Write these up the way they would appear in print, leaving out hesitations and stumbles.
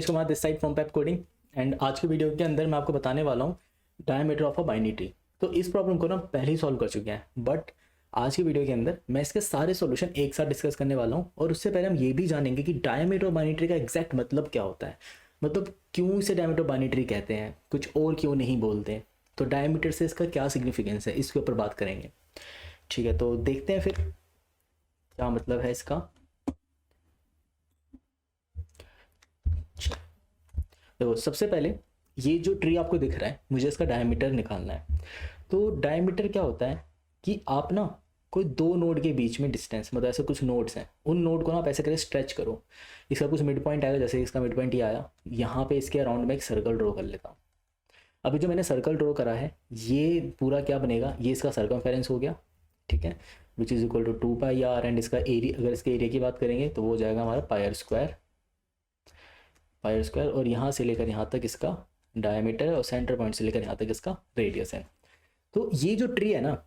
Ramesh Kumar this side from Pep coding. And आज के video के अंदर मैं आपको बताने वाला हूँ diameter of a binary tree. तो इस प्रॉब्लम को ना पहले ही सॉल्व कर चुके हैं, बट आज की वीडियो के अंदर मैं इसके सारे सॉल्यूशन एक साथ डिस्कस करने वाला हूँ। और उससे पहले हम ये भी जानेंगे कि डायमीटर ऑफ बाइनरी ट्री का एग्जैक्ट मतलब क्या होता है, मतलब क्यों इसे डायमीटर ऑफ बाइनरी ट्री कहते हैं, कुछ और क्यों नहीं बोलते। तो डायमीटर से इसका क्या सिग्निफिकेंस है, इसके ऊपर बात करेंगे। ठीक है, तो देखते हैं फिर क्या मतलब है इसका। देखो, सबसे पहले ये जो ट्री आपको दिख रहा है, मुझे इसका डायमीटर निकालना है। तो डायमीटर क्या होता है कि आप ना कोई दो नोड के बीच में डिस्टेंस, मतलब ऐसे कुछ नोड्स हैं, उन नोड को ना आप ऐसे करके स्ट्रेच करो। इसका कुछ मिड पॉइंट आएगा, जैसे इसका मिड पॉइंट ये आया, यहाँ पे इसके अराउंड में एक सर्कल ड्रॉ कर लेता हूँ। अभी जो मैंने सर्कल ड्रॉ करा है, ये पूरा क्या बनेगा, ये इसका सर्कमफेरेंस हो गया, ठीक है, which is equal to 2πr। And इसका एरिया, अगर इसके एरिया की बात करेंगे तो वो हो जाएगा हमारा पायर स्क्वायर। और यहाँ से लेकर यहाँ तक इसका डायमीटर है, और सेंटर पॉइंट से लेकर यहाँ तक इसका रेडियस है। तो ये जो ट्री है ना,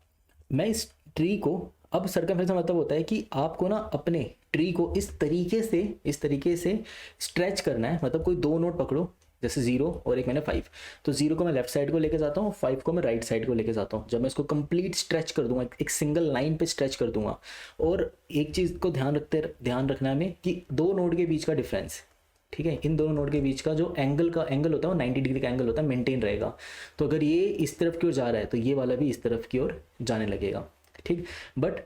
मैं इस ट्री को, अब सर्कमफेरेंस का मतलब होता है कि आपको ना अपने ट्री को इस तरीके से स्ट्रेच करना है। मतलब कोई दो नोड पकड़ो, जैसे 0 और एक मैंने 5, तो 0 को मैं लेफ्ट साइड को लेके जाता हूँ, 5 को मैं राइट साइड को लेके जाता हूँ। जब मैं इसको कंप्लीट स्ट्रेच कर दूंगा, एक सिंगल लाइन पे स्ट्रेच कर दूंगा। और एक चीज़ को ध्यान रखना है कि दो नोड के बीच का डिफरेंस, ठीक है, इन दोनों नोड के बीच का जो एंगल होता है वो 90 डिग्री का एंगल होता है, मेंटेन रहेगा। तो अगर ये इस तरफ की ओर जा रहा है तो ये वाला भी इस तरफ की ओर जाने लगेगा, ठीक। बट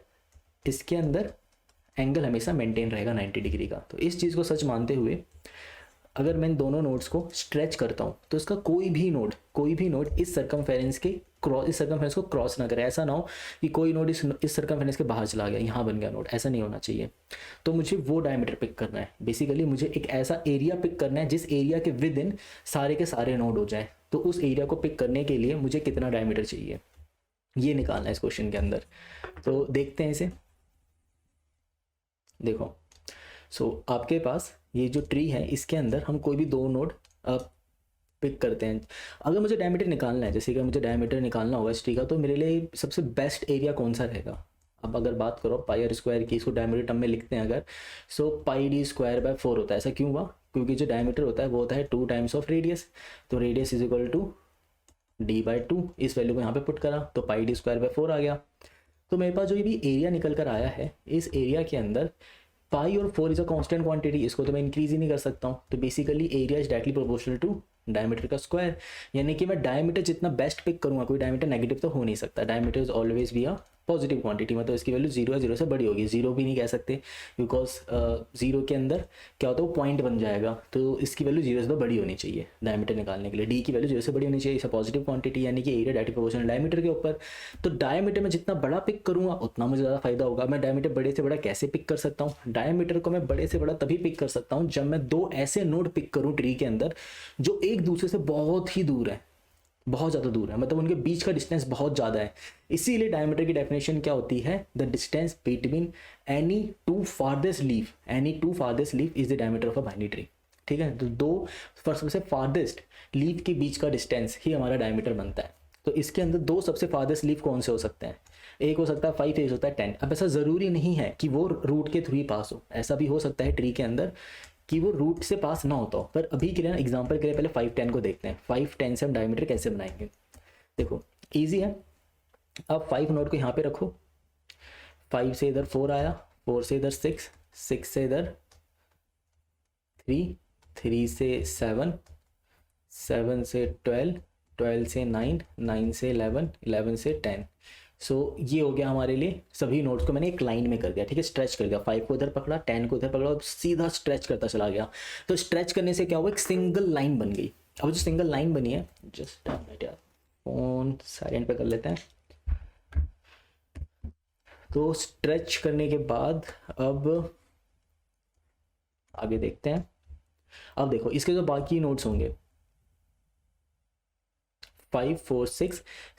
इसके अंदर एंगल हमेशा मेंटेन रहेगा 90 डिग्री का। तो इस चीज़ को सच मानते हुए अगर मैं इन दोनों नोड्स को स्ट्रेच करता हूँ तो इसका कोई भी नोड इस सर्कमफेरेंस को क्रॉस ना करे। ऐसा ना हो कि कोई नोड इस सर्कमफेरेंस के बाहर चला गया, यहाँ बन गया नोड, ऐसा नहीं होना चाहिए। तो मुझे वो डायमीटर पिक करना है। बेसिकली मुझे एक ऐसा एरिया पिक करना है जिस एरिया के विद इन सारे के सारे नोड हो जाए। तो उस एरिया को पिक करने के लिए मुझे कितना डायमीटर चाहिए, ये निकालना है इस क्वेश्चन के अंदर। तो देखते हैं इसे। देखो, आपके पास ये जो ट्री है, इसके अंदर हम कोई भी दो नोड पिक करते हैं। अगर मुझे डायमीटर निकालना है, जैसे कि मुझे डायमीटर निकालना होगा इस ट्री का, तो मेरे लिए सबसे बेस्ट एरिया कौन सा रहेगा। अब अगर बात करो पायर स्क्वायर की, इसको डायमीटर टर्म में लिखते हैं अगर, सो πd²/4 होता है। ऐसा क्यों हुआ, क्योंकि जो डायमीटर होता है वो होता है 2 टाइम्स ऑफ रेडियस। तो radius is equal to d/2। इस वैल्यू को यहाँ पे पुट करा तो πd²/4 आ गया। तो मेरे पास जो ये भी एरिया निकल कर आया है, इस एरिया के अंदर पाई और 4 इज अ कांस्टेंट क्वांटिटी, इसको तो मैं इंक्रीज ही नहीं कर सकता हूँ। तो basically area is directly proportional to diameter का स्क्वायर। यानी कि मैं डायमीटर जितना बेस्ट पिक करूँगा, कोई डायमीटर नेगेटिव तो हो नहीं सकता। Diameter is always be a positive quantity, मतलब इसकी वैल्यू 0 है, 0 से बड़ी होगी। 0 भी नहीं कह सकते, बिकॉज 0 के अंदर क्या होता है, वो पॉइंट बन जाएगा। तो इसकी वैल्यू 0 से तो बड़ी होनी चाहिए डायमीटर निकालने के लिए। डी की वैल्यू 0 से बड़ी होनी चाहिए, इस पॉजिटिव क्वांटिटी, यानी कि एरिया डायरेक्टली प्रोपोर्शनल डायमीटर के ऊपर। तो डायमीटर में जितना बड़ा पिक करूँगा उतना मुझे ज़्यादा फायदा होगा। मैं डायमीटर बड़े से बड़ा कैसे पिक कर सकता हूँ, डायमीटर को मैं बड़े से बड़ा तभी पिक कर सकता हूँ जब मैं दो ऐसे नोड पिक करूँ ट्री के अंदर जो एक दूसरे से बहुत ही दूर है, बहुत ज़्यादा दूर है, मतलब उनके बीच का डिस्टेंस बहुत ज़्यादा है। इसीलिए डायमीटर की डेफिनेशन क्या होती है, the distance between any two farthest leaf is the diameter of a binary tree. ठीक है, तो दो सबसे फारदेस्ट लीफ के बीच का डिस्टेंस ही हमारा डायमीटर बनता है। तो इसके अंदर दो सबसे फारदेस्ट लीफ कौन से हो सकते हैं, एक हो सकता है 5, एक हो सकता है 10। अब ऐसा ज़रूरी नहीं है कि वो रूट के थ्रू ही पास हो, ऐसा भी हो सकता है ट्री के अंदर कि वो रूट से पास ना होता हो। पर अभी के लिए ना, एग्जांपल के लिए पहले 5, 10 को देखते हैं। 5, 10 से हम डायमीटर कैसे बनाएंगे। देखो इजी है, अब 5 नोड को यहाँ पे रखो। 5 से इधर 4 आया, 4 से इधर 6, 6 से इधर 3, 3 से 7, 7 से 12, 12 से 9, 9 से 11, 11 से 10। सो ये हो गया हमारे लिए। सभी नोट्स को मैंने एक लाइन में कर दिया, ठीक है, स्ट्रेच कर दिया। 5 को इधर पकड़ा, 10 को इधर पकड़ा, और सीधा स्ट्रेच करता चला गया। तो स्ट्रेच करने से क्या हुआ, एक सिंगल लाइन बन गई। अब जो सिंगल लाइन बनी है, जस्ट यार फोन साइलेंट पे कर लेते हैं। तो स्ट्रेच करने के बाद अब आगे देखते हैं। अब देखो इसके जो बाकी नोट्स होंगे, 5, 4,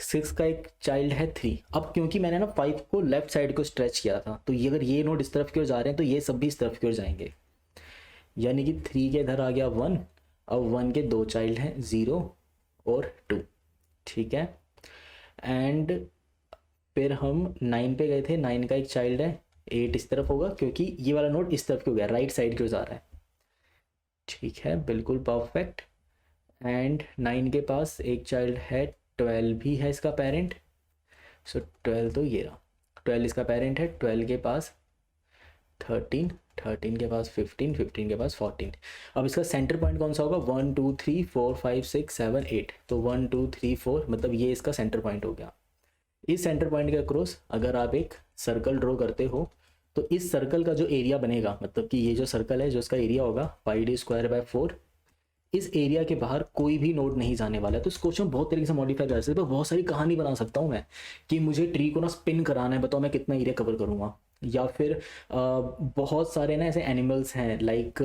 6 का एक चाइल्ड है 3। अब क्योंकि मैंने ना 5 को लेफ्ट साइड को स्ट्रेच किया था, तो ये अगर ये नोड इस तरफ की ओर जा रहे हैं तो ये सब भी इस तरफ की ओर जाएंगे। यानी कि 3 के इधर आ गया 1। अब 1 के दो चाइल्ड हैं, 0 और 2, ठीक है। एंड फिर हम 9 पे गए थे, 9 का एक चाइल्ड है 8 इस तरफ होगा, क्योंकि ये वाला नोड इस तरफ की हो गया, राइट साइड की ओर जा रहा है। ठीक है, बिल्कुल परफेक्ट। एंड 9 के पास एक चाइल्ड है, 12 भी है इसका पेरेंट। सो 12 तो ये रहा, 12 इसका पेरेंट है, 12 के पास 13, 13 के पास 15, 15 के पास 14। अब इसका सेंटर पॉइंट कौन सा होगा? 1 2 3 4 5 6 7 8। तो 1 2 3 4 मतलब ये इसका सेंटर पॉइंट हो गया। इस सेंटर पॉइंट के अक्रॉस अगर आप एक सर्कल ड्रॉ करते हो तो इस सर्कल का जो एरिया बनेगा, मतलब कि ये जो सर्कल है जो इसका एरिया होगा πd²/4, इस एरिया के बाहर कोई भी नोड नहीं जाने वाला है। तो इस क्वेश्चन बहुत तरीके से मॉडिफाई कर सकते हैं, बहुत सारी कहानी बना सकता हूँ मैं कि मुझे ट्री को ना स्पिन कराना है, बताओ मैं कितना एरिया कवर करूँगा। या फिर बहुत सारे ना ऐसे एनिमल्स हैं, लाइक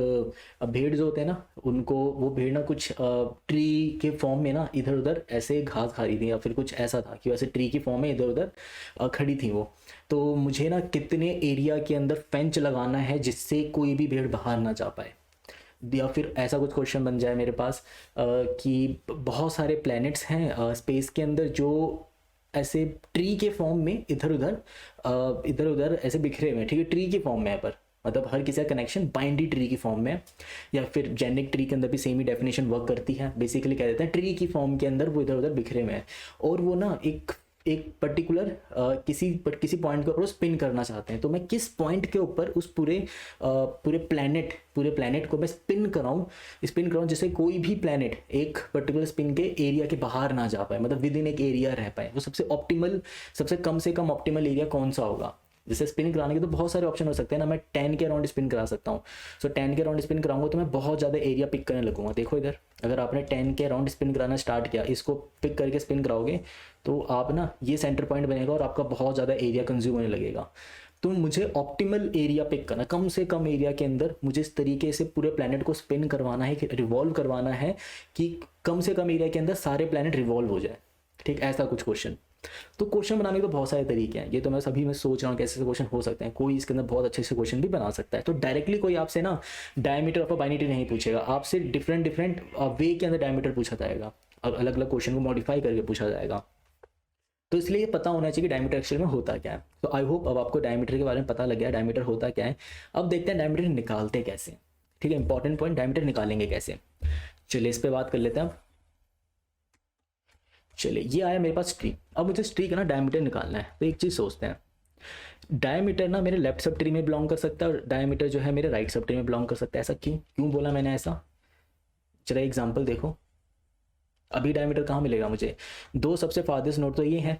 भेड़ जो होते हैं ना, उनको वो भेड़ ना कुछ ट्री के फॉर्म में ना इधर उधर ऐसे घास खा रही थी, या फिर कुछ ऐसा था कि वैसे ट्री की फॉर्म में इधर उधर खड़ी थी वो। तो मुझे ना कितने एरिया के अंदर फेंच लगाना है जिससे कोई भी भेड़ बाहर ना जा पाए। या फिर ऐसा कुछ क्वेश्चन बन जाए मेरे पास कि बहुत सारे प्लैनेट्स हैं स्पेस के अंदर जो ऐसे ट्री के फॉर्म में इधर उधर ऐसे बिखरे हुए हैं, ठीक है, ट्री के फॉर्म में है, पर मतलब हर किसी का कनेक्शन बाइंडी ट्री की फॉर्म में है। या फिर जेनिक ट्री के अंदर भी सेम ही डेफिनेशन वर्क करती है, बेसिकली कह देते हैं ट्री की फॉर्म के अंदर वो इधर उधर बिखरे हुए हैं, और वो ना एक एक पर्टिकुलर किसी पॉइंट के ऊपर स्पिन करना चाहते हैं। तो मैं किस पॉइंट के ऊपर उस पूरे प्लैनेट को मैं स्पिन कराऊं जिससे कोई भी प्लैनेट एक पर्टिकुलर स्पिन के एरिया के बाहर ना जा पाए, मतलब विद इन एक एरिया रह पाए। वो सबसे कम से कम ऑप्टिमल एरिया कौन सा होगा? जैसे स्पिन कराने के तो बहुत सारे ऑप्शन हो सकते हैं ना, मैं 10 के अराउंड स्पिन करा सकता हूँ। सो 10 के अराउंड स्पिन कराऊंगा तो मैं बहुत ज़्यादा एरिया पिक करने लगूंगा। देखो इधर, अगर आपने 10 के अराउंड स्पिन कराना स्टार्ट किया, इसको पिक करके स्पिन कराओगे तो आप ना ये सेंटर पॉइंट बनेगा और आपका बहुत ज़्यादा एरिया कंज्यूम होने लगेगा। तो मुझे ऑप्टिमल एरिया पिक करना, कम से कम एरिया के अंदर मुझे इस तरीके से पूरे प्लैनेट को स्पिन करवाना है, रिवॉल्व करवाना है कि कम से कम एरिया के अंदर सारे प्लैनेट रिवॉल्व हो जाए। ठीक, ऐसा कुछ क्वेश्चन। तो क्वेश्चन बनाने के तो बहुत सारे तरीके हैं, ये तो मैं सभी में सोच रहा हूँ कैसे क्वेश्चन हो सकते हैं। कोई इसके अंदर बहुत अच्छे से क्वेश्चन भी बना सकता है। तो डायरेक्टली कोई आपसे ना डायमीटर ऑफ अ बाइनरी नहीं पूछेगा, आपसे डिफरेंट वे के अंदर डायमीटर पूछा जाएगा और अलग अलग क्वेश्चन को मॉडिफाई करके पूछा जाएगा। तो इसलिए ये पता होना चाहिए कि डायमीटर एक्चुअल में होता क्या है। तो आई होप अब आपको डायमीटर के बारे में पता लग गया, डायमीटर होता क्या है। अब देखते हैं डायमीटर निकालते कैसे। ठीक है, इंपॉर्टेंट पॉइंट, डायमीटर निकालेंगे कैसे। चलिए इस पर बात कर लेते हैं अब। चलिए ये आया मेरे पास ट्री, अब मुझे इस ट्री का ना डायमीटर निकालना है। तो एक चीज़ सोचते हैं, डायमीटर ना मेरे लेफ्ट सब ट्री में बिलोंग कर सकता है और डायमीटर जो है मेरे राइट सब ट्री में बिलोंग कर सकता है। ऐसा क्यों क्यों बोला मैंने ऐसा? चलो एग्जांपल देखो, अभी डायमीटर कहाँ मिलेगा मुझे? दो सबसे फारदेस्ट नोड तो ये हैं,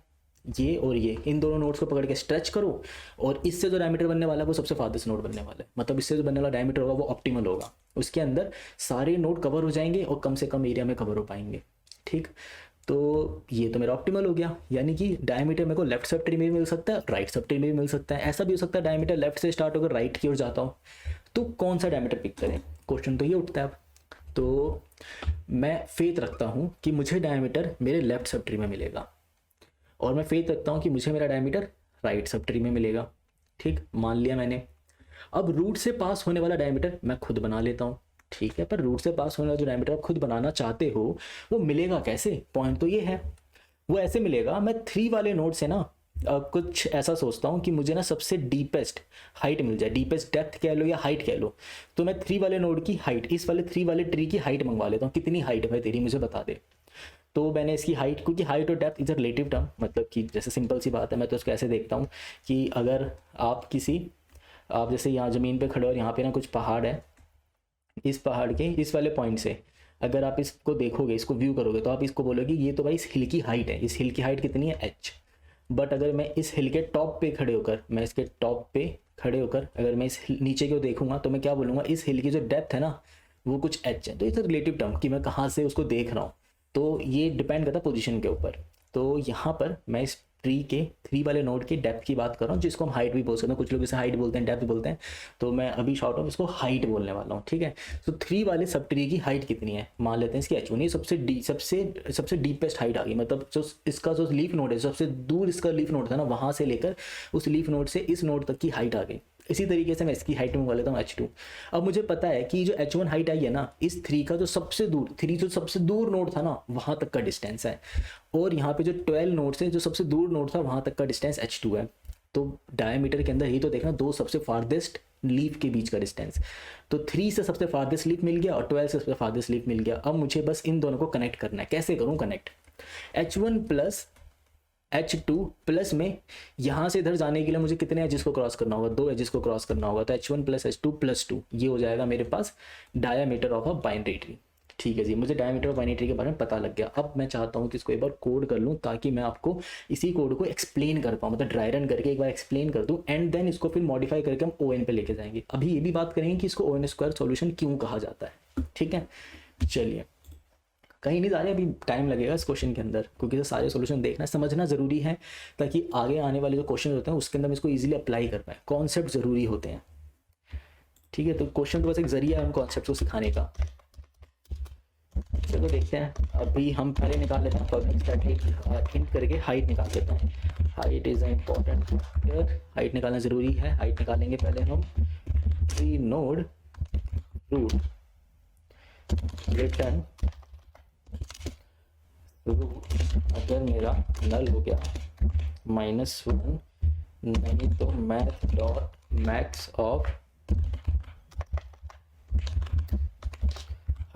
ये और ये, इन दोनों नोड्स को पकड़ के स्ट्रेच करो और इससे जो डायमीटर बनने वाला है वो सबसे फारदेस्ट नोड बनने वाला है। मतलब इससे जो बनने वाला डायमीटर होगा वो ऑप्टिमल होगा, उसके अंदर सारे नोड कवर हो जाएंगे और कम से कम एरिया में कवर हो पाएंगे। ठीक, तो ये तो मेरा ऑप्टिमल हो गया, यानी कि डायमीटर मेरे को लेफ्ट सब ट्री में भी मिल सकता है, राइट सब ट्री में भी मिल सकता है। ऐसा भी हो सकता है डायमीटर लेफ्ट से स्टार्ट होकर राइट की ओर जाता हो। तो कौन सा डायमीटर पिक करें, क्वेश्चन तो ये उठता है अब। तो मैं फेथ रखता हूँ कि मुझे डायमीटर मेरे लेफ्ट सब ट्री में मिलेगा, और मैं फेथ रखता हूँ कि मुझे मेरा डायमीटर राइट सब ट्री में मिलेगा। ठीक, मान लिया मैंने। अब रूट से पास होने वाला डायमीटर मैं खुद बना लेता हूँ। ठीक है, पर रूट से पास होने वाला जो डायमीटर आप खुद बनाना चाहते हो वो मिलेगा कैसे? पॉइंट तो ये है, वो ऐसे मिलेगा, मैं 3 वाले नोड से ना कुछ ऐसा सोचता हूँ कि मुझे ना सबसे डीपेस्ट हाइट मिल जाए, डीपेस्ट डेप्थ कह लो या हाइट कह लो। तो मैं 3 वाले नोड की हाइट, इस वाले 3 वाले ट्री की हाइट मंगवा लेता हूँ। कितनी हाइट है भाई तेरी, मुझे बता दे। तो मैंने इसकी हाइट, क्योंकि हाइट और depth is a relative term, मतलब कि जैसे सिंपल सी बात है, मैं तो उसको ऐसे देखता हूँ कि अगर आप जैसे यहाँ ज़मीन पे खड़े हो और यहाँ पे ना कुछ पहाड़ है, इस पहाड़ के इस वाले पॉइंट से अगर आप इसको देखोगे, इसको व्यू करोगे, तो आप इसको बोलोगे ये तो भाई इस हिल की हाइट है। इस हिल की हाइट कितनी है? h। बट अगर मैं इस हिल के टॉप पे खड़े होकर, अगर मैं इस नीचे को देखूंगा तो मैं क्या बोलूँगा? इस हिल की जो डेप्थ है ना वो कुछ h है। तो इट्स रिलेटिव टर्म कि मैं कहाँ से उसको देख रहा हूँ, तो ये डिपेंड करता है पोजीशन के ऊपर। तो यहाँ पर मैं इस ट्री के 3 वाले नोड की डेप्थ की बात कर रहा हूँ, जिसको हम हाइट भी बोल सकते हैं। कुछ लोग इसे हाइट बोलते हैं, डेप्थ बोलते हैं, तो मैं अभी शॉर्ट ऑफ इसको हाइट बोलने वाला हूँ। ठीक है, तो 3 वाले सब ट्री की हाइट कितनी है? मान लेते हैं इसकी h1, ये सबसे डीपेस्ट हाइट आ गई। मतलब जो इसका जो लीफ नोड है, सबसे दूर इसका लीफ नोड था ना, वहाँ से लेकर उस लीफ नोड से इस नोड तक की हाइट आ गई। इसी तरीके से मैं इसकी हाइट मंगवा लेता हूँ h2। अब मुझे पता है कि जो h1 हाइट आई है ना, इस 3 का जो सबसे दूर नोड था ना वहाँ तक का डिस्टेंस है, और यहाँ पे जो 12 नोड से जो सबसे दूर नोड था वहाँ तक का डिस्टेंस h2 है। तो डायमीटर के अंदर ही तो देखना, दो सबसे फारदेस्ट लीफ के बीच का डिस्टेंस। तो 3 से सबसे फारदेस्ट लीफ मिल गया और 12 से सबसे फारदेस्ट लीफ मिल गया। अब मुझे बस इन दोनों को कनेक्ट करना है। कैसे करूँ connect? H1 plus H2 plus में यहाँ से इधर जाने के लिए मुझे कितने एजेस को क्रॉस करना होगा? 2 एजेस को क्रॉस करना होगा। तो H1 प्लस H2 प्लस 2 ये हो जाएगा मेरे पास diameter of a binary tree. ठीक है जी, मुझे डायमीटर ऑफ बाइनरी ट्री के बारे में पता लग गया। अब मैं चाहता हूँ कि इसको एक बार कोड कर लूँ ताकि मैं आपको इसी कोड को एक्सप्लेन कर पाऊँ, मतलब ड्राई रन करके एक बार एक्सप्लेन कर दूँ एंड देन इसको फिर मॉडिफाई करके हम ON पे लेके जाएंगे। अभी ये भी बात करेंगे कि इसको ON स्क्वायर सॉल्यूशन क्यों कहा जाता है। ठीक है, चलिए कहीं नहीं जा रहे, अभी टाइम लगेगा इस क्वेश्चन के अंदर, क्योंकि सारे सॉल्यूशन देखना समझना ज़रूरी है ताकि आगे आने वाले जो क्वेश्चन होते हैं उसके अंदर हम इसको ईजिली अप्लाई कर पाए। कॉन्सेप्ट ज़रूरी होते हैं। ठीक है, तो क्वेश्चन तो बस एक जरिया है उन कॉन्सेप्ट को सिखाने का। चलो देखते हैं। अभी हम पहले निकाल लेते हैं पब्लिक स्टैटिक हिंट करके हाइट निकाल लेते हैं। Height is important here, height निकालना ज़रूरी है। हाइट निकालेंगे पहले हम। Tree node root return root अगर मेरा नल हो गया -1, नहीं तो math dot max of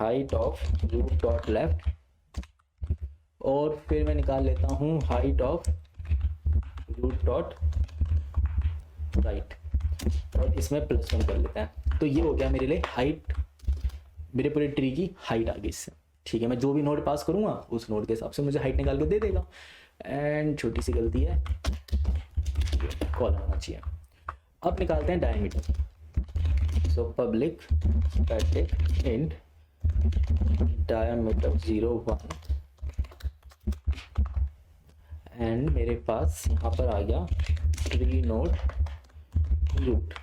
height of root dot left, और फिर मैं निकाल लेता हूँ height of root dot right, और इसमें +1 कर लेते हैं। तो ये हो गया मेरे लिए हाइट, मेरे पूरे ट्री की हाइट आ गई इससे। ठीक है, मैं जो भी नोड पास करूँगा उस नोड के हिसाब से मुझे हाइट निकाल के दे देगा। एंड छोटी सी गलती है, कॉलम होना चाहिए। अब निकालते हैं diameter. So public static int diameter 0, 1 and मेरे पास यहाँ पर आ गया ट्री नोड रूट।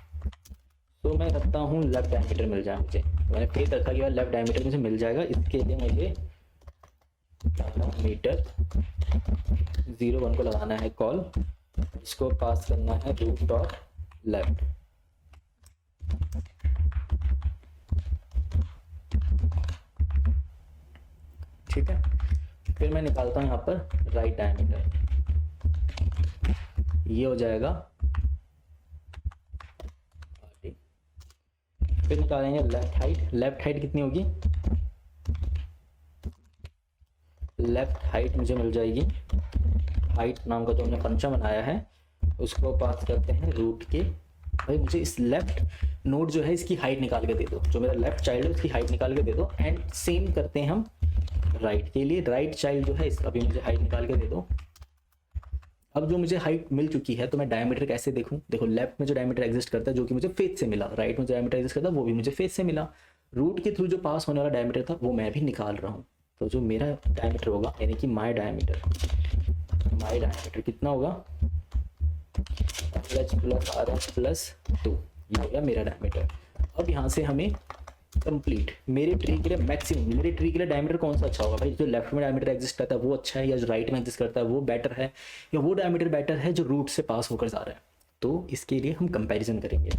तो मैं रखता हूँ लेफ्ट डायमीटर मिल जाए मुझे। मैंने फेथ रखा कि लेफ्ट डायमीटर मुझे मिल जाएगा। इसके लिए मुझे डायमीटर 0, 1 को लगाना है कॉल, इसको पास करना है रूट डॉट लेफ्ट। ठीक है, फिर मैं निकालता हूँ यहाँ पर राइट डायमीटर। ये हो जाएगा। फिर निकालेंगे लेफ्ट हाइट। लेफ्ट हाइट कितनी होगी? लेफ्ट हाइट मुझे मिल जाएगी, हाइट नाम का जो हमने फंक्शन बनाया है उसको पास करते हैं रूट के। भाई मुझे इस लेफ्ट नोड जो है इसकी हाइट निकाल के दे दो, जो मेरा लेफ्ट चाइल्ड है उसकी हाइट निकाल के दे दो। एंड सेम करते हैं हम राइट के लिए। राइट चाइल्ड जो है इसका भी मुझे हाइट निकाल के दे दो। अब जो मुझे हाइट मिल चुकी है तो मैं डायमीटर कैसे देखूं? देखो लेफ्ट में जो डायमीटर एग्जिस्ट करता है जो कि मुझे फेथ से मिला, राइट में जो डायमीटर एग्जिस्ट करता है वो भी मुझे फेथ से मिला। रूट के थ्रू जो पास होने वाला डायमीटर था वो मैं भी निकाल रहा हूँ। तो जो मेरा डायमीटर होगा यानी कि माई डायमीटर कितना होगा? LH + RH + 2, ये हो गया मेरा डायमीटर। अब यहाँ से हमें कंप्लीट मेरे ट्री के लिए मैक्सिमम, मेरे ट्री के लिए डायमीटर कौन सा अच्छा होगा? भाई जो लेफ्ट में डायमीटर एग्जिस्ट करता है वो अच्छा है, या जो राइट में एग्जिस्ट करता है वो बेटर है, या वो डायमीटर बेटर है जो रूट से पास होकर जा रहा है? तो इसके लिए हम कंपैरिजन करेंगे।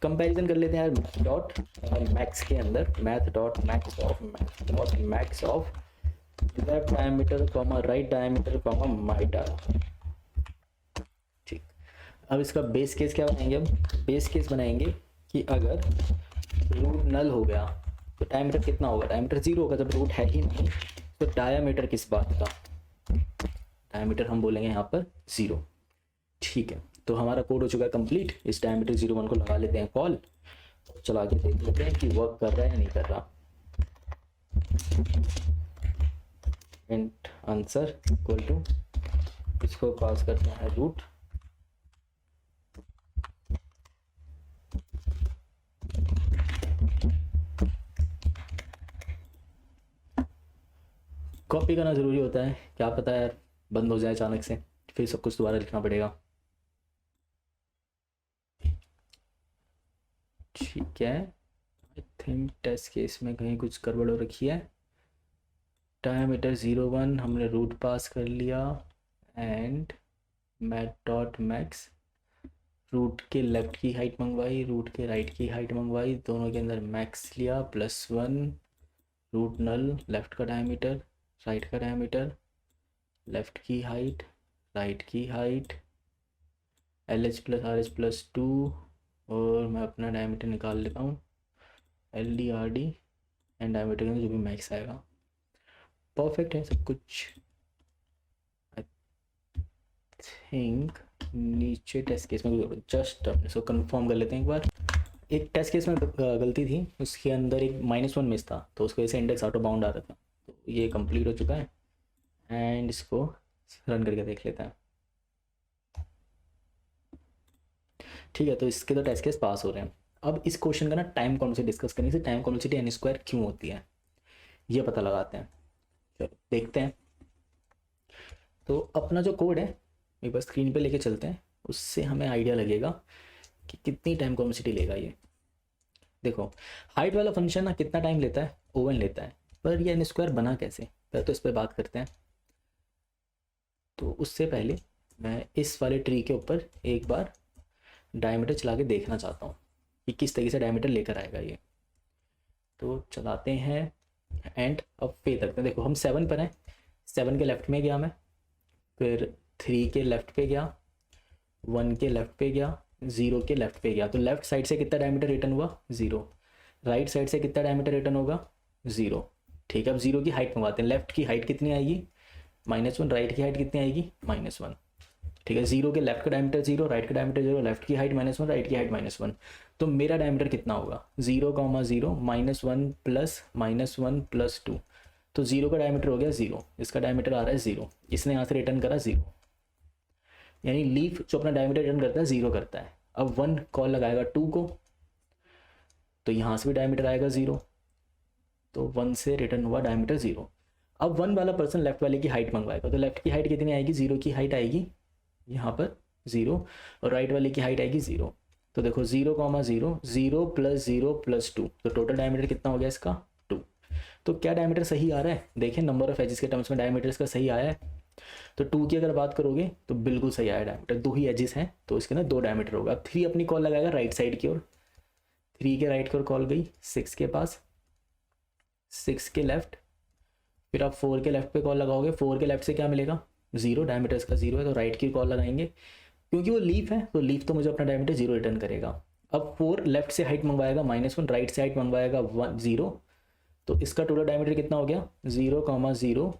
कंपैरिजन कर लेते हैं यार। डॉट मैक्स के अंदर math dot max of left diameter comma right diameter comma my diameter. ठीक, अब इसका बेस केस क्या बनाएंगे? अब बेस केस बनाएंगे कि अगर रूट नल हो गया तो डायमीटर कितना होगा? डायमीटर 0 होगा जब रूट है ही नहीं। तो डायमीटर किस बात का? डायमीटर हम बोलेंगे यहाँ पर 0। ठीक है, तो हमारा कोड हो चुका है कंप्लीट। इस डायमीटर 0, 1 को लगा लेते हैं कॉल, चला के देख लेते हैं कि वर्क कर रहा है या नहीं कर रहा। इंट आंसर इक्वल टू, इसको पास करना है रूट कॉपी करना ज़रूरी होता है, क्या पता यार बंद हो जाए अचानक से, फिर सब कुछ दोबारा लिखना पड़ेगा। ठीक है, आई थिंक टेस्ट केस में कहीं कुछ गड़बड़ हो रखी है। डायमीटर 0, 1 हमने रूट पास कर लिया and math dot max, root के लेफ्ट की हाइट मंगवाई, रूट के राइट की हाइट मंगवाई, दोनों के अंदर मैक्स लिया +1 रूट नल, लेफ्ट का डायमीटर राइट का डायमीटर, लेफ्ट की हाइट राइट की हाइट, LH + RH + 2 और मैं अपना डायमीटर निकाल लेता हूँ, LDRD एंड डायमीटर के अंदर जो भी मैक्स आएगा। परफेक्ट है सब कुछ। आई थिंक नीचे टेस्ट केस में जस्ट अपने सो कंफर्म कर लेते हैं एक बार। एक टेस्ट केस में गलती थी, उसके अंदर एक -1 मिस था, तो उसकी वजह से इंडेक्स ऑटो बाउंड आ रहा था। तो ये कंप्लीट हो चुका है एंड इसको रन करके देख लेते हैं। ठीक है, तो इसके तो टेस्ट केस पास हो रहे हैं। अब इस क्वेश्चन का ना टाइम कॉम्प्लेक्सिटी डिस्कस करने से टाइम कॉम्प्लेक्सिटी n² क्यों होती है ये पता लगाते हैं। चलो देखते हैं। तो अपना जो कोड है एक बार स्क्रीन पे लेके चलते हैं, उससे हमें आइडिया लगेगा कि कितनी टाइम कॉम्प्लेक्सिटी लेगा ये। देखो हाइट वाला फंक्शन ना कितना टाइम लेता है, O1 लेता है, पर ये n² बना कैसे, पहले तो इस पर बात करते हैं। तो उससे पहले मैं इस वाले ट्री के ऊपर एक बार डायमीटर चला के देखना चाहता हूँ कि किस तरीके से डायमीटर लेकर आएगा ये। तो चलाते हैं एंड अब पे करते हैं। देखो हम 7 पर हैं, 7 के लेफ्ट में गया मैं, फिर 3 के लेफ्ट पे गया, 1 के लेफ्ट पे गया, 0 के लेफ्ट पे गया। तो लेफ्ट साइड से कितना डायमीटर रिटर्न हुआ 0, राइट साइड से कितना डायमीटर रिटर्न होगा 0। ठीक है, अब 0 की हाइट मंगवाते हैं। लेफ्ट की हाइट कितनी आएगी -1, राइट की हाइट कितनी आएगी -1। ठीक है, 0 के लेफ्ट का डायमीटर 0, राइट का डायमीटर 0, लेफ्ट की हाइट -1, राइट की हाइट -1। तो मेरा डायमीटर कितना होगा 0, -0 -1 प्लस -1 प्लस 2। तो 0 का डायमीटर हो गया 0, इसका डायमीटर आ रहा है 0, इसने यहाँ से रिटर्न करा 0। यानी लीफ जो अपना डायमीटर रिटर्न करता है 0 करता है। अब 1 कॉल लगाएगा 2 को, तो यहाँ से भी डायमीटर आएगा 0, तो 1 से रिटर्न हुआ डायमीटर 0। अब 1 वाला पर्सन लेफ्ट वाले की हाइट मंगवाएगा, तो लेफ्ट की हाइट कितनी आएगी 0 की हाइट आएगी यहाँ पर 0, और राइट वाले की हाइट आएगी 0। तो देखो 0, 0, 0 प्लस 0 प्लस 2, तो टोटल डायमीटर कितना हो गया इसका 2। तो क्या डायमीटर सही आ रहा है, देखें नंबर ऑफ एजेस के टर्म्स में डायमीटर इसका सही आया है। तो 2 की अगर बात करोगे तो बिल्कुल सही आया डायमीटर, 2 ही एजेस हैं तो इसके अंदर 2 डायमीटर होगा। अब 3 अपनी कॉल लगाएगा राइट साइड की ओर, 3 के राइट की ओर कॉल गई 6 के पास, 6 के लेफ्ट, फिर आप 4 के लेफ्ट पे कॉल लगाओगे, 4 के लेफ्ट से क्या मिलेगा 0, डायमीटर इसका 0 है, तो राइट की कॉल लगाएंगे। क्योंकि वो लीफ है तो लीफ तो मुझे अपना डायमीटर 0 रिटर्न करेगा। अब 4 लेफ्ट से हाइट मंगवाएगा -1, राइट से हाइट मंगवाएगा 1 0, तो इसका टोटल डायमीटर कितना हो गया 0, 0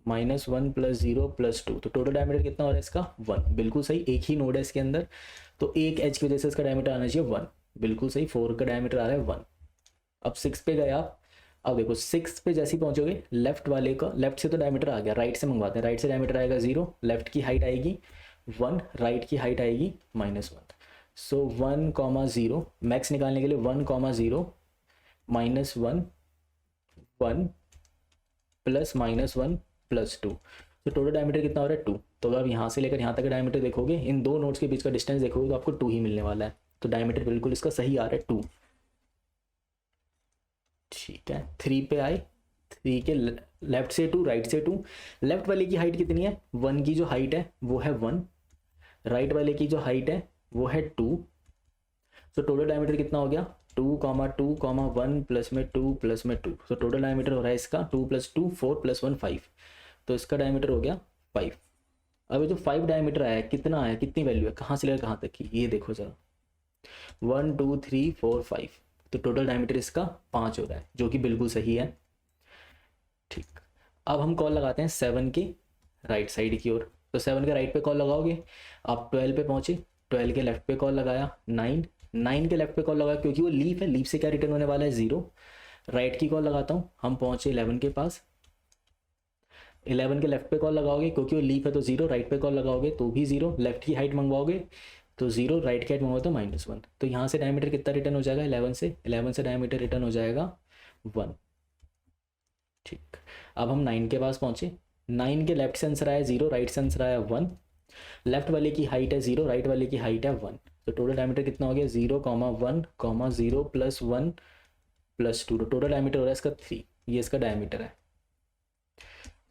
-1 प्लस 0 प्लस 2। तो टोटल डायमीटर कितना हो रहा है इसका 1, बिल्कुल सही। एक ही नोड है इसके अंदर, तो एक एज की वजह से इसका डायमीटर आना चाहिए 1, बिल्कुल सही। 4 का डायमीटर आ रहा है 1। अब 6 पे गए आप, अब देखो 6 पे जैसे ही पहुंचोगे लेफ्ट वाले का, लेफ्ट से तो डायमीटर आ गया, राइट से मंगवाते हैं। राइट से डायमीटर आएगा 0, लेफ्ट की हाइट आएगी 1, राइट की हाइट आएगी -1। सो 1, 0 मैक्स निकालने के लिए 1, 0 -1 1 प्लस -1 प्लस 2। तो टोटल डायमीटर कितना हो रहा है 2। तो अगर आप यहाँ से लेकर यहाँ तक का डायमीटर देखोगे, इन दो नोड्स के बीच का डिस्टेंस देखोगे तो आपको 2 ही मिलने वाला है। तो डायमीटर बिल्कुल इसका सही आ रहा है 2। ठीक है, 3 पे आए, 3 के लेफ्ट से 2, राइट से 2। लेफ्ट वाले की हाइट कितनी है 1 की जो हाइट है वो है 1, राइट वाले की जो हाइट है वो है 2। तो टोटल डायमीटर कितना हो गया 2, 2, 1 प्लस में 2 प्लस में 2। तो टोटल डायमीटर हो रहा है इसका 2 + 2 4 + 1 5। तो इसका डायमीटर हो गया 5। अब ये जो 5 डायमीटर आया कितना आया, कितनी वैल्यू है, कहाँ से लेकर कहाँ तक की, ये देखो जरा 1 2 3 4 5। तो टोटल डायमीटर इसका 5 हो रहा है, जो कि बिल्कुल सही है। ठीक, अब हम कॉल लगाते हैं 7 के राइट साइड की ओर। तो 7 के राइट पे कॉल लगाओगे, आप 12 पे पहुंचे, 12 के लेफ्ट पे कॉल लगाया 9, 9 के लेफ्ट पे कॉल लगाया, क्योंकि वो लीफ है, लीफ से क्या रिटर्न होने वाला है 0। राइट की कॉल लगाता हूँ, हम पहुंचे 11 के पास, 11 के लेफ्ट पे कॉल लगाओगे क्योंकि वो लीफ है तो 0, राइट पे कॉल लगाओगे तो भी 0, लेफ्ट की हाइट मंगवाओगे तो 0, राइट की हाइट मंगवाओगे तो -1। तो यहाँ से डायमीटर कितना रिटर्न हो जाएगा 11 से डायमीटर रिटर्न हो जाएगा 1। ठीक, अब हम 9 के पास पहुंचे, 9 के लेफ्ट से आंसर आया 0, राइट से आंसर आया 1। लेफ्ट वाले की हाइट है 0, राइट वाले की हाइट है 1। तो टोटल डायमीटर कितना हो गया 0, 1, 0 प्लस 1 प्लस 2। तो टोटल डायमीटर हो रहा है इसका 3, ये इसका डायमीटर है।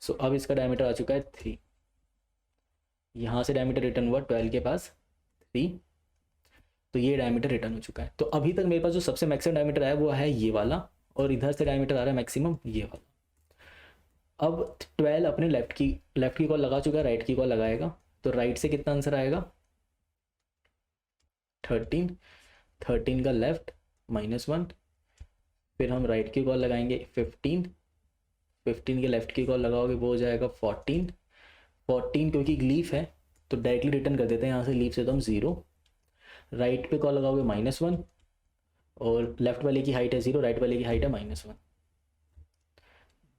सो अब इसका डायमीटर आ चुका है 3। यहाँ से डायमीटर रिटर्न हुआ 12 के पास 3, तो ये डायमीटर रिटर्न हो चुका है। तो अभी तक मेरे पास जो सबसे मैक्सिमम डायमीटर आया वो है ये वाला, और इधर से डायमीटर आ रहा है मैक्सिमम ये वाला। अब 12 अपने लेफ्ट की कॉल लगा चुका है, राइट की कॉल लगाएगा, तो राइट से कितना आंसर आएगा 13। 13 का लेफ्ट -1, फिर हम राइट की कॉल लगाएंगे 15, 15 के लेफ्ट की कॉल लगाओगे वो हो जाएगा 14, 14 क्योंकि लीफ है तो डायरेक्टली रिटर्न कर देते हैं यहाँ से, लीफ से तो हम 0, राइट पे कॉल लगाओगे -1 और लेफ्ट वाले की हाइट है 0, राइट वाले की हाइट है -1,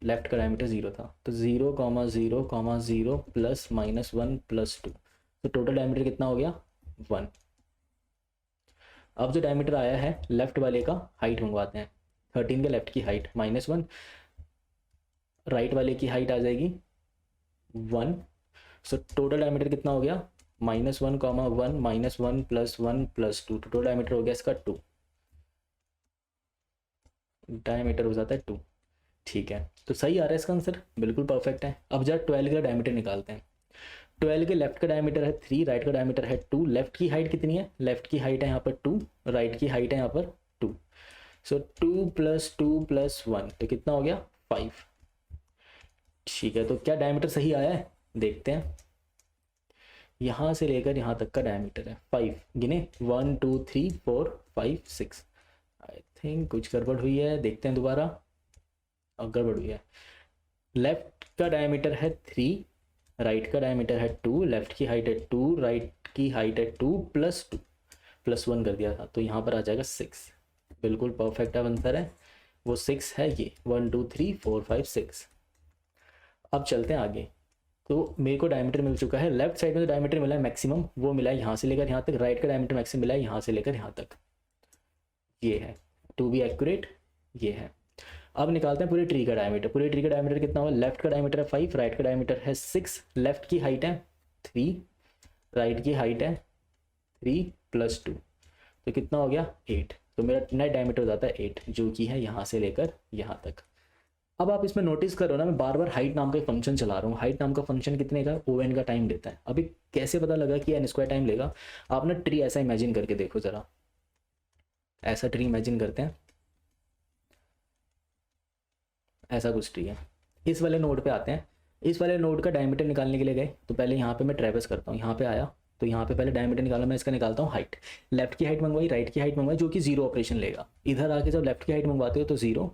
लेफ्ट का डायमीटर 0 था तो 0, 0, 0 प्लस -1 प्लस 2, तो टोटल डायमीटर कितना हो गया 1। अब जो डायमीटर आया है लेफ्ट वाले का हाइट मंगवाते हैं, 13 के लेफ्ट की हाइट -1, राइट वाले की हाइट आ जाएगी 1, सो टोटल डायमीटर कितना हो गया -1, 1 -1 प्लस 1 प्लस 2, टोटल डायमीटर हो गया इसका 2, डायमीटर हो जाता है 2। ठीक है, तो सही आ रहा है इसका आंसर, बिल्कुल परफेक्ट है। अब जरा 12 का डायमीटर निकालते हैं। 12 के लेफ्ट का डायमीटर है 3, राइट का डायमीटर है 2, लेफ्ट की हाइट कितनी है, लेफ्ट की हाइट है यहाँ पर 2, राइट की हाइट है यहाँ पर 2, सो 2 + 2 + 1 तो कितना हो गया 5। ठीक है, तो क्या डायमीटर सही आया है देखते हैं। यहाँ से लेकर यहाँ तक का डायमीटर है 5, गिने 1 2 3 4 5 6, आई थिंक कुछ गड़बड़ हुई है, देखते हैं दोबारा। अब गड़बड़ हुई है, लेफ्ट का डायमीटर है 3, राइट का डायमीटर है 2, लेफ्ट की हाइट है 2, राइट की हाइट है 2 + 2 + 1 कर दिया था तो यहाँ पर आ जाएगा 6, बिल्कुल परफेक्ट आंसर है, वो 6 है ये, 1 2 3 4 5 6। अब चलते हैं आगे, तो मेरे को डायमीटर मिल चुका है, लेफ्ट साइड में जो डायमीटर मिला है मैक्सिमम वो मिला है यहाँ से लेकर यहाँ तक, राइट का डायमीटर मैक्सिमम मिला है यहाँ से लेकर यहाँ तक, ये है टू बी एक्यूरेट, ये है। अब निकालते हैं पूरे ट्री का डायमीटर, पूरे ट्री का डायमीटर कितना होगा, लेफ्ट का डायमीटर है 5, राइट का डायमीटर है 6, लेफ्ट की हाइट है 3, राइट की हाइट है 3 + 2 तो कितना हो गया 8, तो मेरा नेट डायमीटर हो जाता है 8 जो कि है यहाँ से लेकर यहाँ तक। अब आप इसमें नोटिस करो ना, मैं बार बार हाइट नाम का एक फंक्शन चला रहा हूँ, हाइट नाम का फंक्शन कितने का ON का टाइम लेता है। अभी कैसे पता लगा कि n² टाइम लेगा, आप ना ट्री ऐसा इमेजिन करके देखो जरा, ऐसा ट्री इमेजिन करते हैं, ऐसा कुछ ट्री है, इस वाले नोड पे आते हैं, इस वाले नोड का डायमीटर निकालने के लिए गए तो पहले यहाँ पे मैं ट्रेवर्स करता हूँ, यहाँ पे आया तो यहाँ पे पहले डायमीटर निकाला, मैं इसका निकालता हूँ हाइट, लेफ्ट की हाइट मंगवाई, राइट की हाइट मंगवाई जो कि 0 ऑपरेशन लेगा, इधर आके जब लेफ्ट की हाइट मंगवाते हो तो 0,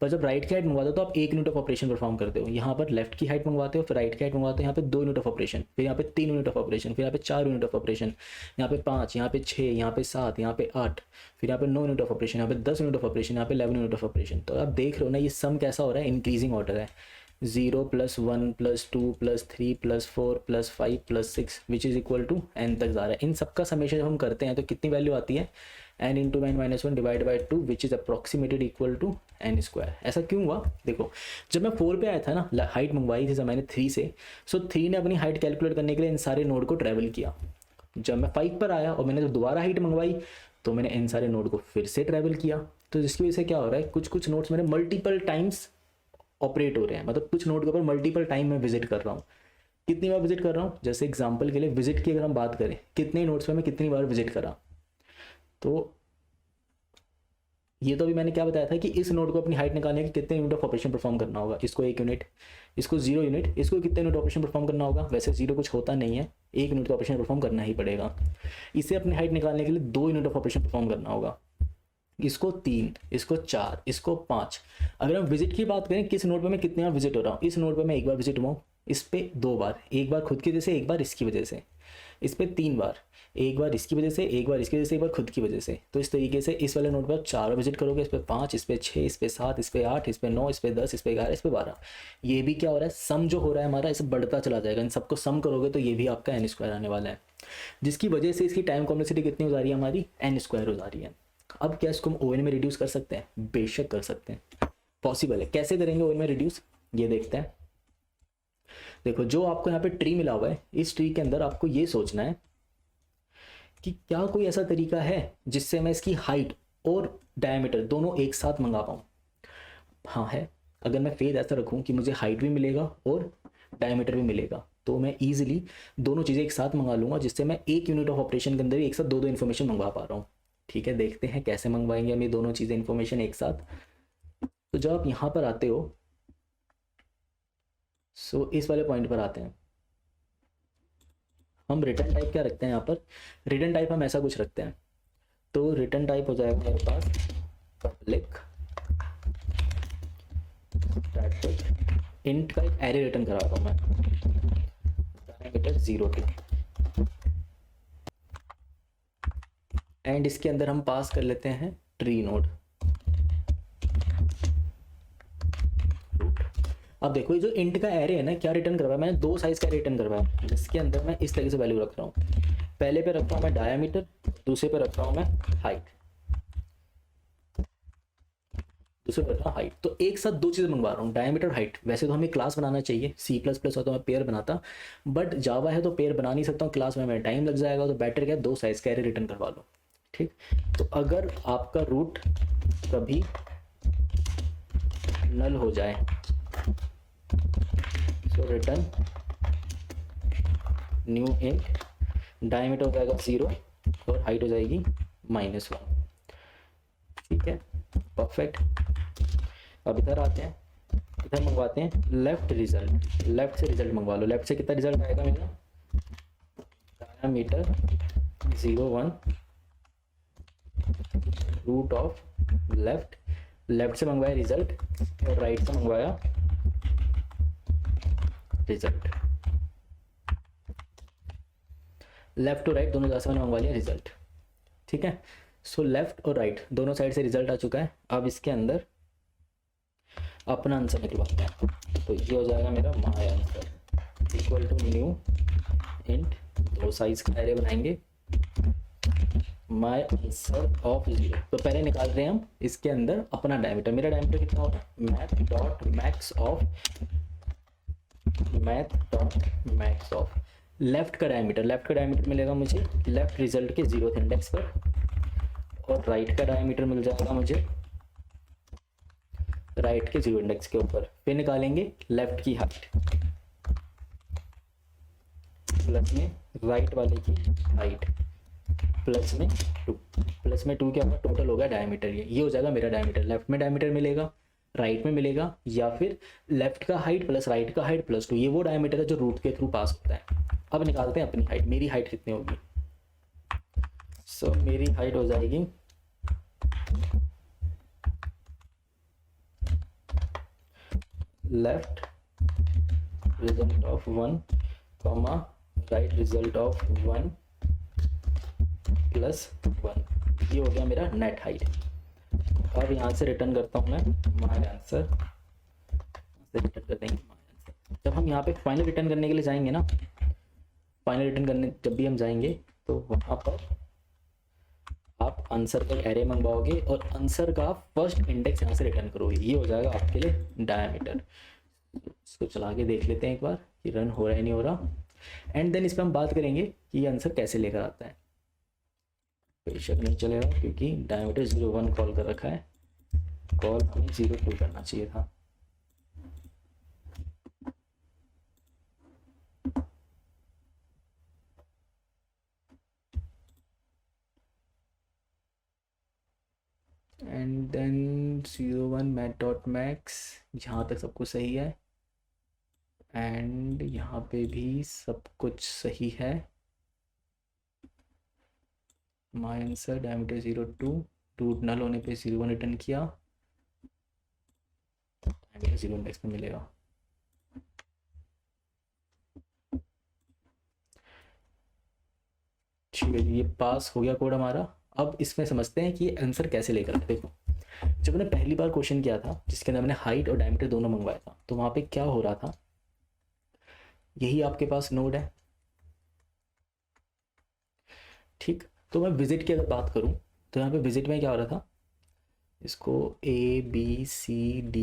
पर जब राइट की हाइट मंगवाते हो तो आप 1 यूनिट ऑफ ऑपरेशन परफॉर्म करते हो, यहाँ पर लेफ्ट की हाइट मंगवाते हो फिर राइट की हाइट मंगवाते हो, यहाँ पे 2 यूनिट ऑफ ऑपरेशन, फिर यहाँ पे 3 यूनिट ऑफ ऑपरेशन, फिर यहाँ पे 4 यूनिट ऑफ ऑपरेशन, यहाँ पे 5, यहाँ पे 6, यहाँ पे 7, यहाँ पे 8, फिर यहाँ पे 9 यूनिट ऑफ ऑपरेशन, यहाँ पे 10 यूनिट ऑफ ऑपरेशन, यहाँ पे 11 यूनिट ऑफ ऑपरेशन। तो आप देख रहे हो ना ये सम कैसा हो रहा है, इंक्रीजिंग ऑर्डर है, 0 + 1 + 2 + 3 + 4 + 5 + 6 which is equal to n तक जा रहा है। इन सबका समेशन जब हम करते हैं तो कितनी वैल्यू आती है, n × n - 1 divide by 2 which is approximated equal to n²। ऐसा क्यों हुआ देखो, जब मैं 4 पे आया था ना, हाइट मंगवाई थी जब मैंने 3 से, सो 3 ने अपनी हाइट कैलकुलेट करने के लिए इन सारे नोड को ट्रैवल किया। जब मैं 5 पर आया और मैंने जब दोबारा हाइट मंगवाई तो मैंने इन सारे नोड को फिर से ट्रैवल किया, तो जिसकी वजह से क्या हो रहा है, कुछ कुछ नोड्स मेरे मल्टीपल टाइम्स ऑपरेट हो रहे हैं, मतलब कुछ नोड के ऊपर मल्टीपल टाइम मैं विजिट कर रहा हूँ। कितनी बार विजिट कर रहा हूँ, जैसे एग्जांपल के लिए विजिट की अगर हम बात करें, कितने नोड्स पे मैं कितनी बार विजिट करा, तो ये तो अभी मैंने क्या बताया था कि इस नोड को अपनी हाइट निकालने के कितने यूनिट ऑफ ऑपरेशन परफॉर्म करना होगा, इसको 1 यूनिट, इसको 0 यूनिट, इसको कितने यूनिट ऑपरेशन परफॉर्म करना होगा, वैसे 0 कुछ होता नहीं है, 1 यूनिट का ऑपरेशन परफॉर्म करना ही पड़ेगा। इसे अपनी हाइट निकालने के लिए 2 यूनिट ऑफ ऑपरेशन परफॉर्म करना होगा, इसको 3, इसको 4, इसको 5। अगर हम विजिट की बात करें, किस नोड पे मैं कितनी बार विजिट हो रहा हूँ, इस नोड पे मैं 1 बार विजिट हुआ हूँ, इस पे 2 बार, एक बार खुद की वजह से, एक बार इसकी वजह से, इस पे 3 बार, एक बार इसकी वजह से, एक बार इसकी वजह से, एक बार खुद की वजह से। तो इस तरीके से इस वाले नोड पर 4 विजिट करोगे, इस पे 5, इस पे 6, इस पे 7, इस पे 8, इस पे 9, इस पे 10, इस पे 11, इस पे 12। ये भी क्या हो रहा है, सम जो हो रहा है हमारा इसे बढ़ता चला जाएगा, इन सबको सम करोगे तो ये भी आपका n² आने वाला है, जिसकी वजह से इसकी टाइम कॉम्प्लेक्सिटी कितनी हो जा रही है हमारी, n² हो जा रही है। अब क्या इसको हम ON में रिड्यूस कर सकते हैं, बेशक कर सकते हैं, पॉसिबल है। कैसे करेंगे ON में रिड्यूस, ये देखते हैं। देखो जो आपको यहाँ पे ट्री मिला हुआ है, इस ट्री के अंदर आपको ये सोचना है कि क्या कोई ऐसा तरीका है जिससे मैं इसकी हाइट और डायमीटर दोनों एक साथ मंगा पाऊँ। हाँ है, अगर मैं फेज ऐसा रखूँ कि मुझे हाइट भी मिलेगा और डायमीटर भी मिलेगा तो मैं ईजिली दोनों चीज़ें एक साथ मंगा लूँगा, जिससे मैं 1 यूनिट ऑफ ऑपरेशन के अंदर ही एक साथ दो इन्फॉर्मेशन मंगवा पा रहा हूँ। ठीक है, देखते हैं कैसे मंगवाएंगे हम ये दोनों चीज़ें इन्फॉर्मेशन एक साथ। तो जब आप यहाँ पर आते हो, सो इस वाले पॉइंट पर आते हैं, हम रिटर्न टाइप क्या रखते हैं यहाँ पर, रिटर्न टाइप हम ऐसा कुछ रखते हैं, तो रिटर्न टाइप हो जाएगा मेरे पास पब्लिक स्टैटिक इंट का एक एरे रिटर्न करा रहा हूँ मैं, डायमीटर 0 2, एंड इसके अंदर हम पास कर लेते हैं ट्री नोड। अब देखो ये जो इंट का एरे है ना, क्या रिटर्न करवाया मैंने, 2 साइज का रिटर्न करवाया, जिसके अंदर मैं इस तरीके से वैल्यू रख रहा हूँ। पहले पे रख रहा हूँ मैं डायमीटर, दूसरे पे रख रहा हूँ मैं हाइट, दूसरे पे रख रहा हूँ हाइट। तो एक साथ 2 चीज़ें मंगवा रहा हूँ, डायमीटर हाइट। वैसे तो हमें क्लास बनाना चाहिए, C++ होता मैं पेयर बनाता, बट जावा है तो पेयर बना नहीं सकता हूँ, क्लास में मेरा टाइम लग जाएगा, तो बेटर क्या 2 साइज का एरे रिटर्न करवा लो। ठीक, तो अगर आपका रूट कभी नल हो जाए सो रिटर्न न्यू इंट, डायमीटर हो जाएगा 0 और हाइट हो जाएगी -1। ठीक है, परफेक्ट। अब इधर आते हैं, इधर मंगवाते हैं लेफ्ट रिजल्ट, लेफ्ट से रिजल्ट मंगवा लो। लेफ्ट से कितना रिजल्ट आएगा मेरा, diameter 0 1 root of left, left से मंगवाया रिजल्ट और राइट से मंगवाया रिजल्ट, लेफ्ट और राइट दोनों जगह से मैंने मंगवा लिया रिजल्ट। ठीक है, सो लेफ्ट और राइट दोनों साइड से रिजल्ट आ चुका है। अब इसके अंदर अपना आंसर निकलवाते हैं, तो ये हो जाएगा मेरा my answer equal to new int, 2 size का एरे बनाएंगे, माय आंसर ऑफ 0। तो पहले निकाल रहे हैं हम इसके अंदर अपना डायमीटर। मेरा डायमीटर कितना होगा, math dot max of left का डायमीटर। लेफ्ट का डायमीटर मिलेगा मुझे लेफ्ट रिजल्ट के 0th इंडेक्स पर, और राइट का डायमीटर मिल जाएगा मुझे राइट के 0 इंडेक्स के ऊपर। फिर निकालेंगे लेफ्ट की हाइट प्लस में राइट वाले की हाइट प्लस में 2, प्लस में 2 क्या होगा, टोटल होगा डायमीटर। ये हो जाएगा मेरा डायमीटर। लेफ्ट में डायमीटर मिलेगा, राइट में मिलेगा, या फिर लेफ्ट का हाइट प्लस राइट का हाइट प्लस 2, ये वो डायमीटर है जो रूट के थ्रू पास होता है। अब निकालते हैं अपनी हाइट। मेरी हाइट कितनी होगी, सो मेरी हाइट हो जाएगी left result of 1 comma right result of 1 plus 1, ये हो गया मेरा नेट हाइट। अब यहाँ से रिटर्न करता हूँ मैं माय आंसर, रिटर्न कर देंगे माय आंसर। जब हम यहाँ पे फाइनल रिटर्न करने के लिए जाएंगे ना, फाइनल रिटर्न करने जब भी हम जाएंगे तो वहाँ पर आप आंसर का एरे मंगवाओगे और आंसर का फर्स्ट इंडेक्स यहाँ से रिटर्न करोगे, ये हो जाएगा आपके लिए डायमीटर। इसको चला के देख लेते हैं एक बार कि रन हो रहा है नहीं हो रहा, एंड देन इस पर हम बात करेंगे कि ये आंसर कैसे लेकर आता है। बेशक नहीं चलेगा क्योंकि डायमीटर 0 1 कॉल कर रखा है, कॉल हमें 0 2 करना चाहिए था। And then 0 1 math dot max, यहाँ तक सब कुछ सही है, एंड यहाँ पे भी सब कुछ सही है। माय आंसर डायमीटर 0 2, रूट नल होने पे 0 1 रिटर्न किया, डायमीटर 0 इंडेक्स में मिलेगा। ठीक है, ये पास हो गया कोड हमारा। अब इसमें समझते हैं कि ये आंसर कैसे लेकर आए। देखो, जब मैंने पहली बार क्वेश्चन किया था जिसके अंदर मैंने हाइट और डायमीटर दोनों मंगवाया था, तो वहाँ पे क्या हो रहा था, यही आपके पास नोड है। ठीक, तो मैं विजिट की अगर बात करूँ तो यहाँ पे विजिट में क्या हो रहा था, इसको ABCDEFGHI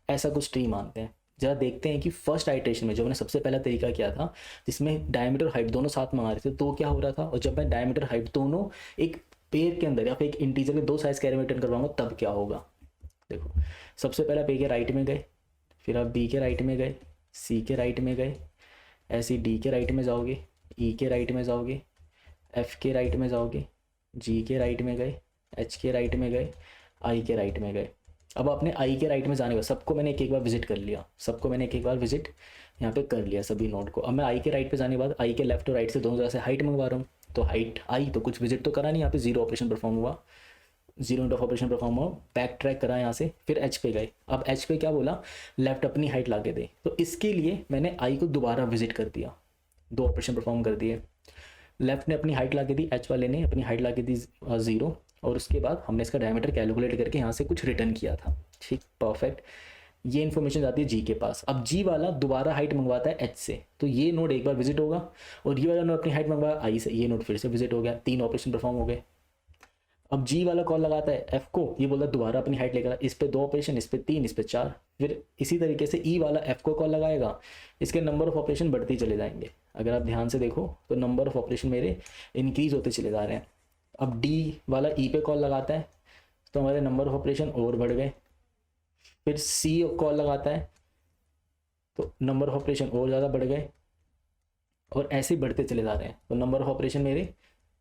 ऐसा कुछ ट्री मानते हैं। जरा देखते हैं कि फर्स्ट आइट्रेशन में जो मैंने सबसे पहला तरीका किया था जिसमें डायमीटर हाइट दोनों साथ मंगा रहे थे, तो क्या हो रहा था, और जब मैं डायमीटर हाइट दोनों एक पेयर के अंदर या फिर एक इंटीजर के 2 साइज के एरे में रिटर्न करवाऊंगा तब क्या होगा। देखो, सबसे पहले पे के राइट में गए, फिर आप बी के राइट में गए, सी के राइट में गए, ऐसे डी के राइट में जाओगे, ई के राइट में जाओगे, एफ के राइट में जाओगे, जी के राइट में गए, एच के राइट में गए, आई के राइट में गए। अब आपने आई के राइट में जाने का सबको मैंने एक एक बार विजिट कर लिया, सबको मैंने एक एक बार विजिट यहाँ पे कर लिया सभी नोड को। अब मैं आई के राइट पे जाने के बाद आई के लेफ्ट और राइट से दोनों जगह से हाइट मंगवा रहा हूँ। तो हाइट आई तो कुछ विजिट तो करा नहीं, यहाँ पे जीरो ऑपरेशन परफॉर्म हुआ, zero unit of operation perform हुआ, बैक ट्रैक करा यहाँ से, फिर एच पे गए। अब एच पे क्या बोला, लेफ्ट अपनी हाइट ला के दे, तो इसके लिए मैंने आई को दोबारा विजिट कर दिया, दो ऑपरेशन परफॉर्म कर दिए। लेफ्ट ने अपनी हाइट ला के दी, एच वाले ने अपनी हाइट ला के दी जीरो, और उसके बाद हमने इसका डायमीटर कैलकुलेट करके यहाँ से कुछ रिटर्न किया था। ठीक, परफेक्ट। ये इन्फॉर्मेशन जाती है जी के पास। अब जी वाला दोबारा हाइट मंगवाता है एच से, तो ये नोड एक बार विजिट होगा, और ये वाला नोड अपनी हाइट मंगवाया आई से, ये नोड फिर से विजिट हो गया, तीन ऑपरेशन परफॉर्म हो गए। अब जी वाला कॉल लगाता है एफ को, ये बोलता है दोबारा अपनी हाइट लेकर, इस पे दो ऑपरेशन, इस पे तीन, इस पे चार। फिर इसी तरीके से ई वाला एफ को कॉल लगाएगा, इसके नंबर ऑफ ऑपरेशन बढ़ते ही चले जाएंगे। अगर आप ध्यान से देखो तो नंबर ऑफ ऑपरेशन मेरे इंक्रीज होते चले जा रहे हैं। अब डी वाला ई पे कॉल लगाता है, तो हमारे नंबर ऑफ ऑपरेशन और बढ़ गए। फिर सी कॉल लगाता है, तो नंबर ऑफ ऑपरेशन और ज़्यादा बढ़ गए, और ऐसे बढ़ते चले जा रहे हैं, तो नंबर ऑफ ऑपरेशन मेरे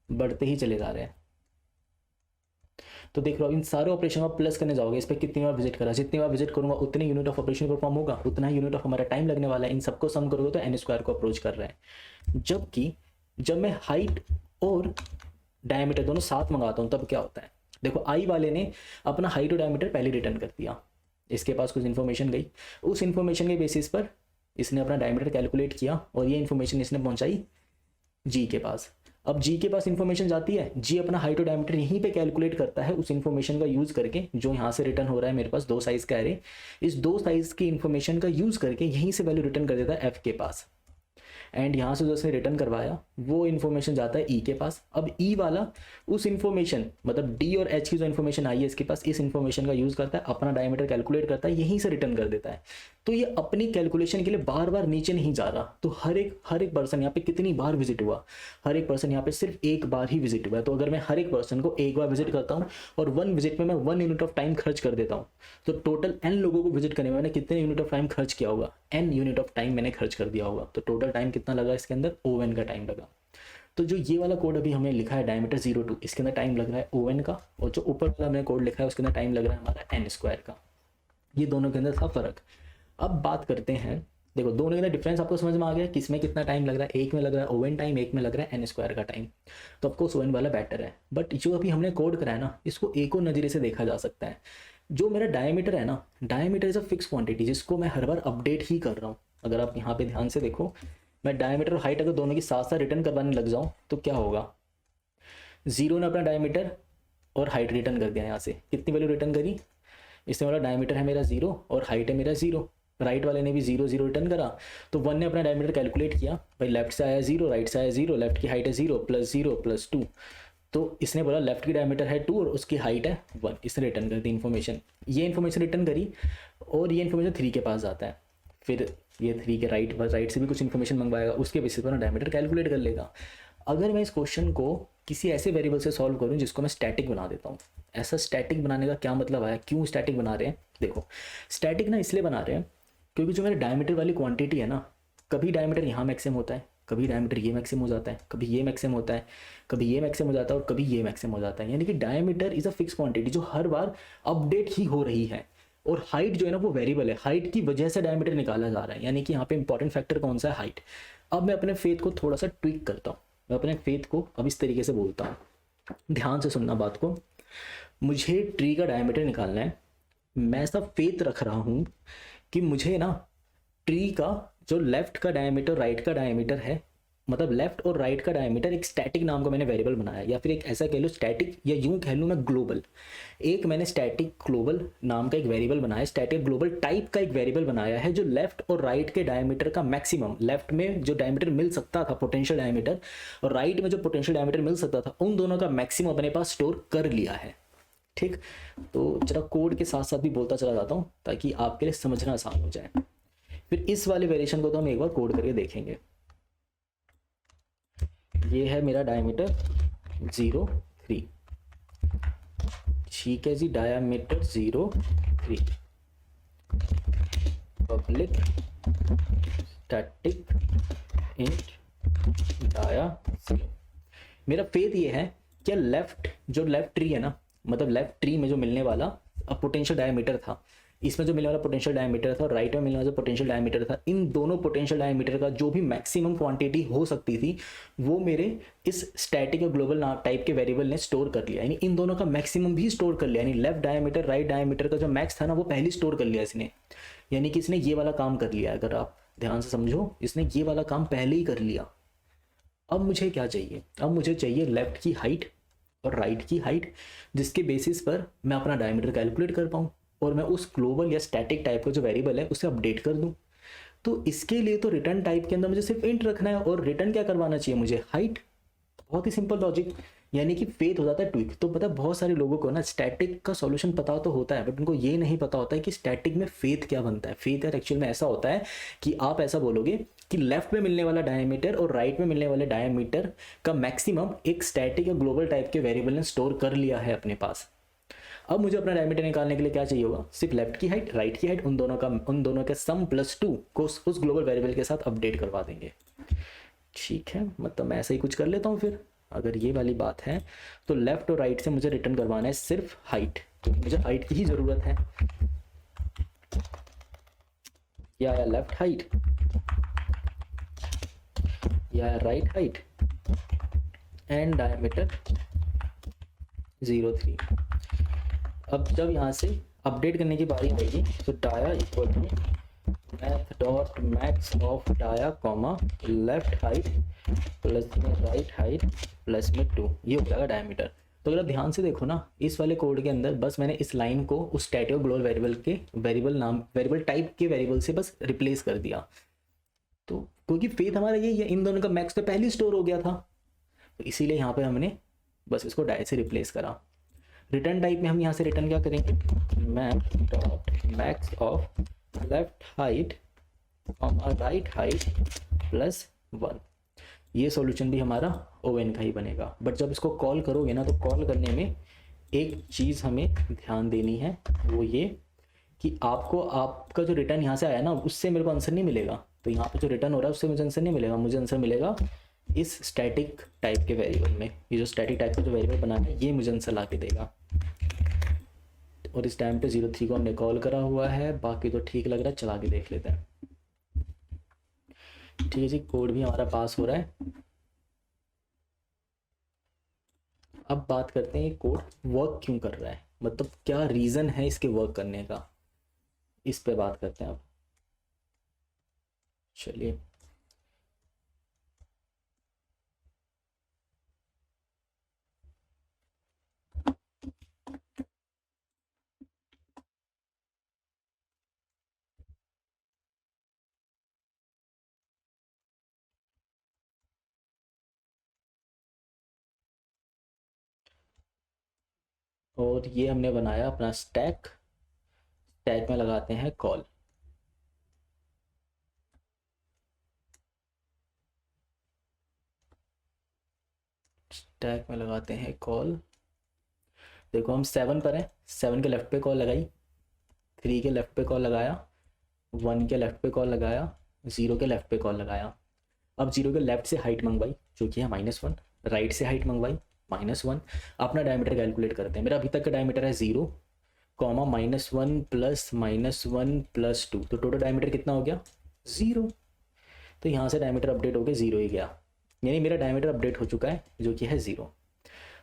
बढ़ते ही चले जा रहे हैं। तो देख लो, अब इन सारे ऑपरेशन आप प्लस करने जाओगे, इस पर कितनी बार विजिट करा, जितनी बार विजिट करूंगा उतने यूनिट ऑफ ऑपरेशन परफॉर्म होगा, उतना ही यूनिट ऑफ हमारा टाइम लगने वाला है। इन सबको सम करोगे तो एन स्क्वायर को अप्रोच कर रहा है। जबकि जब मैं हाइट और डायमीटर दोनों साथ मंगाता हूँ तब क्या होता है, देखो आई वाले ने अपना हाइट और डायमीटर पहले रिटर्न कर दिया, इसके पास कुछ इन्फॉर्मेशन गई, उस इन्फॉर्मेशन के बेसिस पर इसने अपना डायमीटर कैलकुलेट किया, और ये इन्फॉर्मेशन इसने पहुंचाई जी के पास। अब जी के पास इन्फॉर्मेशन जाती है, जी अपना हाइट और डायमीटर यहीं पे कैलकुलेट करता है उस इन्फॉर्मेशन का यूज करके, जो यहाँ से रिटर्न हो रहा है मेरे पास दो साइज का एरे, इस दो साइज की इन्फॉर्मेशन का यूज करके यहीं से वैल्यू रिटर्न कर देता है एफ के पास। एंड यहाँ से जो उसने रिटर्न करवाया वो इन्फॉर्मेशन जाता है ई के पास। अब ई वाला उस इन्फॉर्मेशन, मतलब डी और एच की जो इन्फॉर्मेशन आई है इसके पास, इस इन्फॉर्मेशन का यूज़ करता है, अपना डायमीटर कैलकुलेट करता है, यहीं से रिटर्न कर देता है। तो ये अपनी कैलकुलेशन के लिए बार बार नीचे नहीं जा रहा। तो हर एक पर्सन यहाँ पे कितनी बार विजिट हुआ, हर एक पर्सन यहाँ पे सिर्फ एक बार ही विजिट हुआ है। तो अगर मैं हर एक पर्सन को एक बार विजिट करता हूँ और वन विजिट में मैं 1 यूनिट ऑफ टाइम खर्च कर देता हूँ, तो टोटल एन लोगों को विजिट करने में मैंने कितने यूनिट ऑफ टाइम खर्च किया होगा, एन यूनिट ऑफ टाइम मैंने खर्च कर दिया होगा। तो टोटल टाइम कितना लगा इसके अंदर, ओवन का टाइम लगा। तो जो ये वाला कोड अभी हमने लिखा है डायमीटर 02, इसके अंदर टाइम लग रहा है ओवन का, और जो ऊपर वाला हमने कोड लिखा है उसके अंदर टाइम लग रहा है हमारा एन स्क्वायर का। ये दोनों के अंदर था फर्क। अब बात करते हैं, देखो दोनों के अंदर डिफरेंस आपको समझ में आ गया, किसमें कितना टाइम लग रहा है, एक में लग रहा है ओवन टाइम, एक में लग रहा है एन स्क्वायर का टाइम। तो ऑफकोर्स ओवन वाला बेटर है, बट जो अभी हमने कोड करा है ना, इसको एक और नज़रिए से देखा जा सकता है। जो मेरा डायमीटर है ना, diameter is a fix quantity जिसको मैं हर बार अपडेट ही कर रहा हूँ। अगर आप यहाँ पे ध्यान से देखो, मैं डायमीटर और हाइट अगर दोनों की साथ साथ रिटर्न करवाने लग जाऊँ तो क्या होगा, जीरो ने अपना डायमीटर और हाइट रिटर्न कर दिया, यहाँ से कितनी वैल्यू रिटर्न करी, इसमें वाला डायमीटर है मेरा जीरो और हाइट है मेरा जीरो, राइट वाले ने भी जीरो जीरो रिटर्न करा। तो वन ने अपना डायमीटर कैलकुलेट किया, भाई लेफ्ट से आया जीरो, राइट से आया जीरो, लेफ्ट की हाइट है जीरो प्लस टू, तो इसने बोला लेफ्ट की डायमीटर है 2 और उसकी हाइट है 1, इसने रिटर्न कर दी इन्फॉर्मेशन। ये इन्फॉर्मेशन रिटर्न करी और ये इन्फॉर्मेशन 3 के पास जाता है, फिर ये 3 के राइट से भी कुछ इन्फॉर्मेशन मंगवाएगा, उसके बेसिस पर डायमीटर कैलकुलेट कर लेगा। अगर मैं इस क्वेश्चन को किसी ऐसे वेरिएबल से सॉल्व करूं जिसको मैं स्टैटिक बना देता हूं, ऐसा स्टैटिक बनाने का क्या मतलब आया, क्यों स्टैटिक बना रहे हैं, देखो स्टैटिक ना इसलिए बना रहे हैं क्योंकि जो मेरे डायमीटर वाली क्वांटिटी है ना, कभी डायमीटर यहाँ मैक्सिमम होता है, कभी डायमीटर ये मैक्सिमम हो जाता है, कभी ये मैक्सिमम होता है, कभी ये मैक्सिमम हो जाता है और कभी ये मैक्सिमम हो जाता है। यानी कि diameter is a fix quantity जो हर बार अपडेट ही हो रही है, और हाइट जो है ना वो वेरिएबल है, हाइट की वजह से डायमीटर निकाला जा रहा है। यानी कि यहाँ पे इंपॉर्टेंट फैक्टर कौन सा है, हाइट। अब मैं अपने फेथ को थोड़ा सा ट्विक करता हूँ, मैं अपने फेथ को अब इस तरीके से बोलता हूँ, ध्यान से सुनना बात को। मुझे ट्री का डायमीटर निकालना है, मैं ऐसा फेथ रख रहा हूँ कि मुझे ना ट्री का जो लेफ्ट का डायमीटर राइट का डायमीटर है, मतलब लेफ्ट और राइट का डायमीटर एक स्टैटिक नाम का मैंने वेरिएबल बनाया, या फिर एक ऐसा कह लो स्टैटिक, या यूं कह लूँ मैं ग्लोबल, एक मैंने स्टैटिक ग्लोबल नाम का एक वेरिएबल बनाया, स्टैटिक ग्लोबल टाइप का एक वेरिएबल बनाया है जो लेफ्ट और राइट के डायमीटर का मैक्सिमम, लेफ्ट में जो डायमीटर मिल सकता था पोटेंशियल डायमीटर, और राइट में जो पोटेंशियल डायमीटर मिल सकता था, उन दोनों का मैक्सिमम अपने पास स्टोर कर लिया है। ठीक, तो जरा कोड के साथ साथ भी बोलता चला जाता हूँ ताकि आपके लिए समझना आसान हो जाए। फिर इस वाले वेरिएशन को तो हम एक बार कोड करके देखेंगे। ये है मेरा डायमीटर 03, ठीक है जी, डायमीटर 03, पब्लिक स्टैटिक इंट डाया 0। मेरा फेथ ये है कि लेफ्ट ट्री है ना, मतलब लेफ्ट ट्री में जो मिलने वाला पोटेंशियल डायमीटर था, इसमें जो मिलने वाला पोटेंशियल डायमीटर था और राइट में मिलने वाला जो पोटेंशियल डायमीटर था, इन दोनों पोटेंशियल डायमीटर का जो भी मैक्सिमम क्वांटिटी हो सकती थी वो मेरे इस स्टैटिक और ग्लोबल टाइप के वेरिएबल ने स्टोर कर लिया, यानी इन दोनों का मैक्सिमम भी स्टोर कर लिया, यानी लेफ्ट डायमीटर राइट डायमीटर का जो मैक्स था ना वो पहले स्टोर कर लिया इसने, यानी कि इसने ये वाला काम कर लिया। अगर आप ध्यान से समझो, इसने ये वाला काम पहले ही कर लिया। अब मुझे क्या चाहिए, अब मुझे चाहिए लेफ्ट की हाइट और राइट की हाइट, जिसके बेसिस पर मैं अपना डायमीटर कैलकुलेट कर पाऊँ और मैं उस ग्लोबल या स्टैटिक टाइप का जो वेरिएबल है उसे अपडेट कर दूं। तो इसके लिए तो रिटर्न टाइप के अंदर मुझे सिर्फ इंट रखना है और रिटर्न क्या करवाना चाहिए मुझे, हाइट। बहुत ही सिंपल लॉजिक, यानी कि फेथ हो जाता है ट्विक। तो पता बहुत सारे लोगों को ना स्टैटिक का सॉल्यूशन पता तो होता है, बट उनको ये नहीं पता होता है कि स्टैटिक में फेथ क्या बनता है। फेथ यार एक्चुअल में ऐसा होता है कि आप ऐसा बोलोगे कि लेफ्ट में मिलने वाला डायमीटर और राइट में मिलने वाले डायमीटर का मैक्सिमम एक स्टैटिक या ग्लोबल टाइप के वेरिएबल ने स्टोर कर लिया है अपने पास। अब मुझे अपना डायमीटर निकालने के लिए क्या चाहिए होगा, सिर्फ लेफ्ट की हाइट राइट की हाइट, उन दोनों के सम +2 को उस ग्लोबल वेरिएबल के साथ अपडेट करवा देंगे। ठीक है, मतलब मैं ऐसा ही कुछ कर लेता हूँ फिर। अगर ये वाली बात है तो लेफ्ट और राइट से मुझे रिटर्न करवाना है सिर्फ हाइट, क्योंकि मुझे हाइट की ही ज़रूरत है। या लेफ्ट हाइट या राइट हाइट एंड डायमीटर 0.3। अब जब यहाँ से अपडेट करने की बारी आएगी तो dia equal to math dot max of dia comma left height plus में राइट हाइट प्लस में 2, ये हो जाएगा डायमीटर। तो अगर आप ध्यान से देखो ना, इस वाले कोड के अंदर बस मैंने इस लाइन को उस स्टैटिक और ग्लोबल वेरिएबल के वेरिएबल टाइप के वेरिएबल से बस रिप्लेस कर दिया। तो क्योंकि फेथ हमारा यही है, इन दोनों का मैक्स तो पहले स्टोर हो गया था, तो इसीलिए यहाँ पे हमने बस इसको डाई से रिप्लेस करा। रिटर्न टाइप में हम यहाँ से रिटर्न क्या करेंगे, math dot max of left height right height plus 1। ये सॉल्यूशन भी हमारा ओवन का ही बनेगा। बट जब इसको कॉल करोगे ना, तो कॉल करने में एक चीज़ हमें ध्यान देनी है, वो ये कि आपको आपका जो रिटर्न यहाँ से आया ना उससे मेरे को आंसर नहीं मिलेगा। तो यहाँ पे जो रिटर्न हो रहा है उससे मुझे आंसर नहीं मिलेगा, मुझे आंसर मिलेगा इस स्टैटिक टाइप के वेरिएबल में। ये जो स्टैटिक टाइप का जो वेरिएबल बना है ये मुझे आंसर ला के देगा। और इस टाइम पे 0.3 को हमने कॉल करा हुआ है, बाकी तो ठीक लग रहा है, चला के देख लेते हैं। ठीक है जी, कोड भी हमारा पास हो रहा है। अब बात करते हैं ये कोड वर्क क्यों कर रहा है, मतलब क्या रीज़न है इसके वर्क करने का, इस पे बात करते हैं अब। चलिए और ये हमने बनाया अपना स्टैक। स्टैक में लगाते हैं कॉल। स्टैक में लगाते हैं कॉल। देखो हम 7 पर हैं, 7 के लेफ्ट पे कॉल लगाई, 3 के लेफ्ट पे कॉल लगाया, 1 के लेफ्ट पे कॉल लगाया, 0 के लेफ्ट पे कॉल लगाया। अब 0 के लेफ्ट से हाइट मंगवाई जो कि है -1, राइट से हाइट मंगवाई -1। अपना डायमीटर कैलकुलेट करते हैं। मेरा अभी तक का डायमीटर है 0, -1 प्लस -1 प्लस 2, तो टोटल डायमीटर कितना हो गया 0। तो यहाँ से डायमीटर अपडेट हो गया 0 ही गया, यानी मेरा डायमीटर अपडेट हो चुका है जो कि है 0।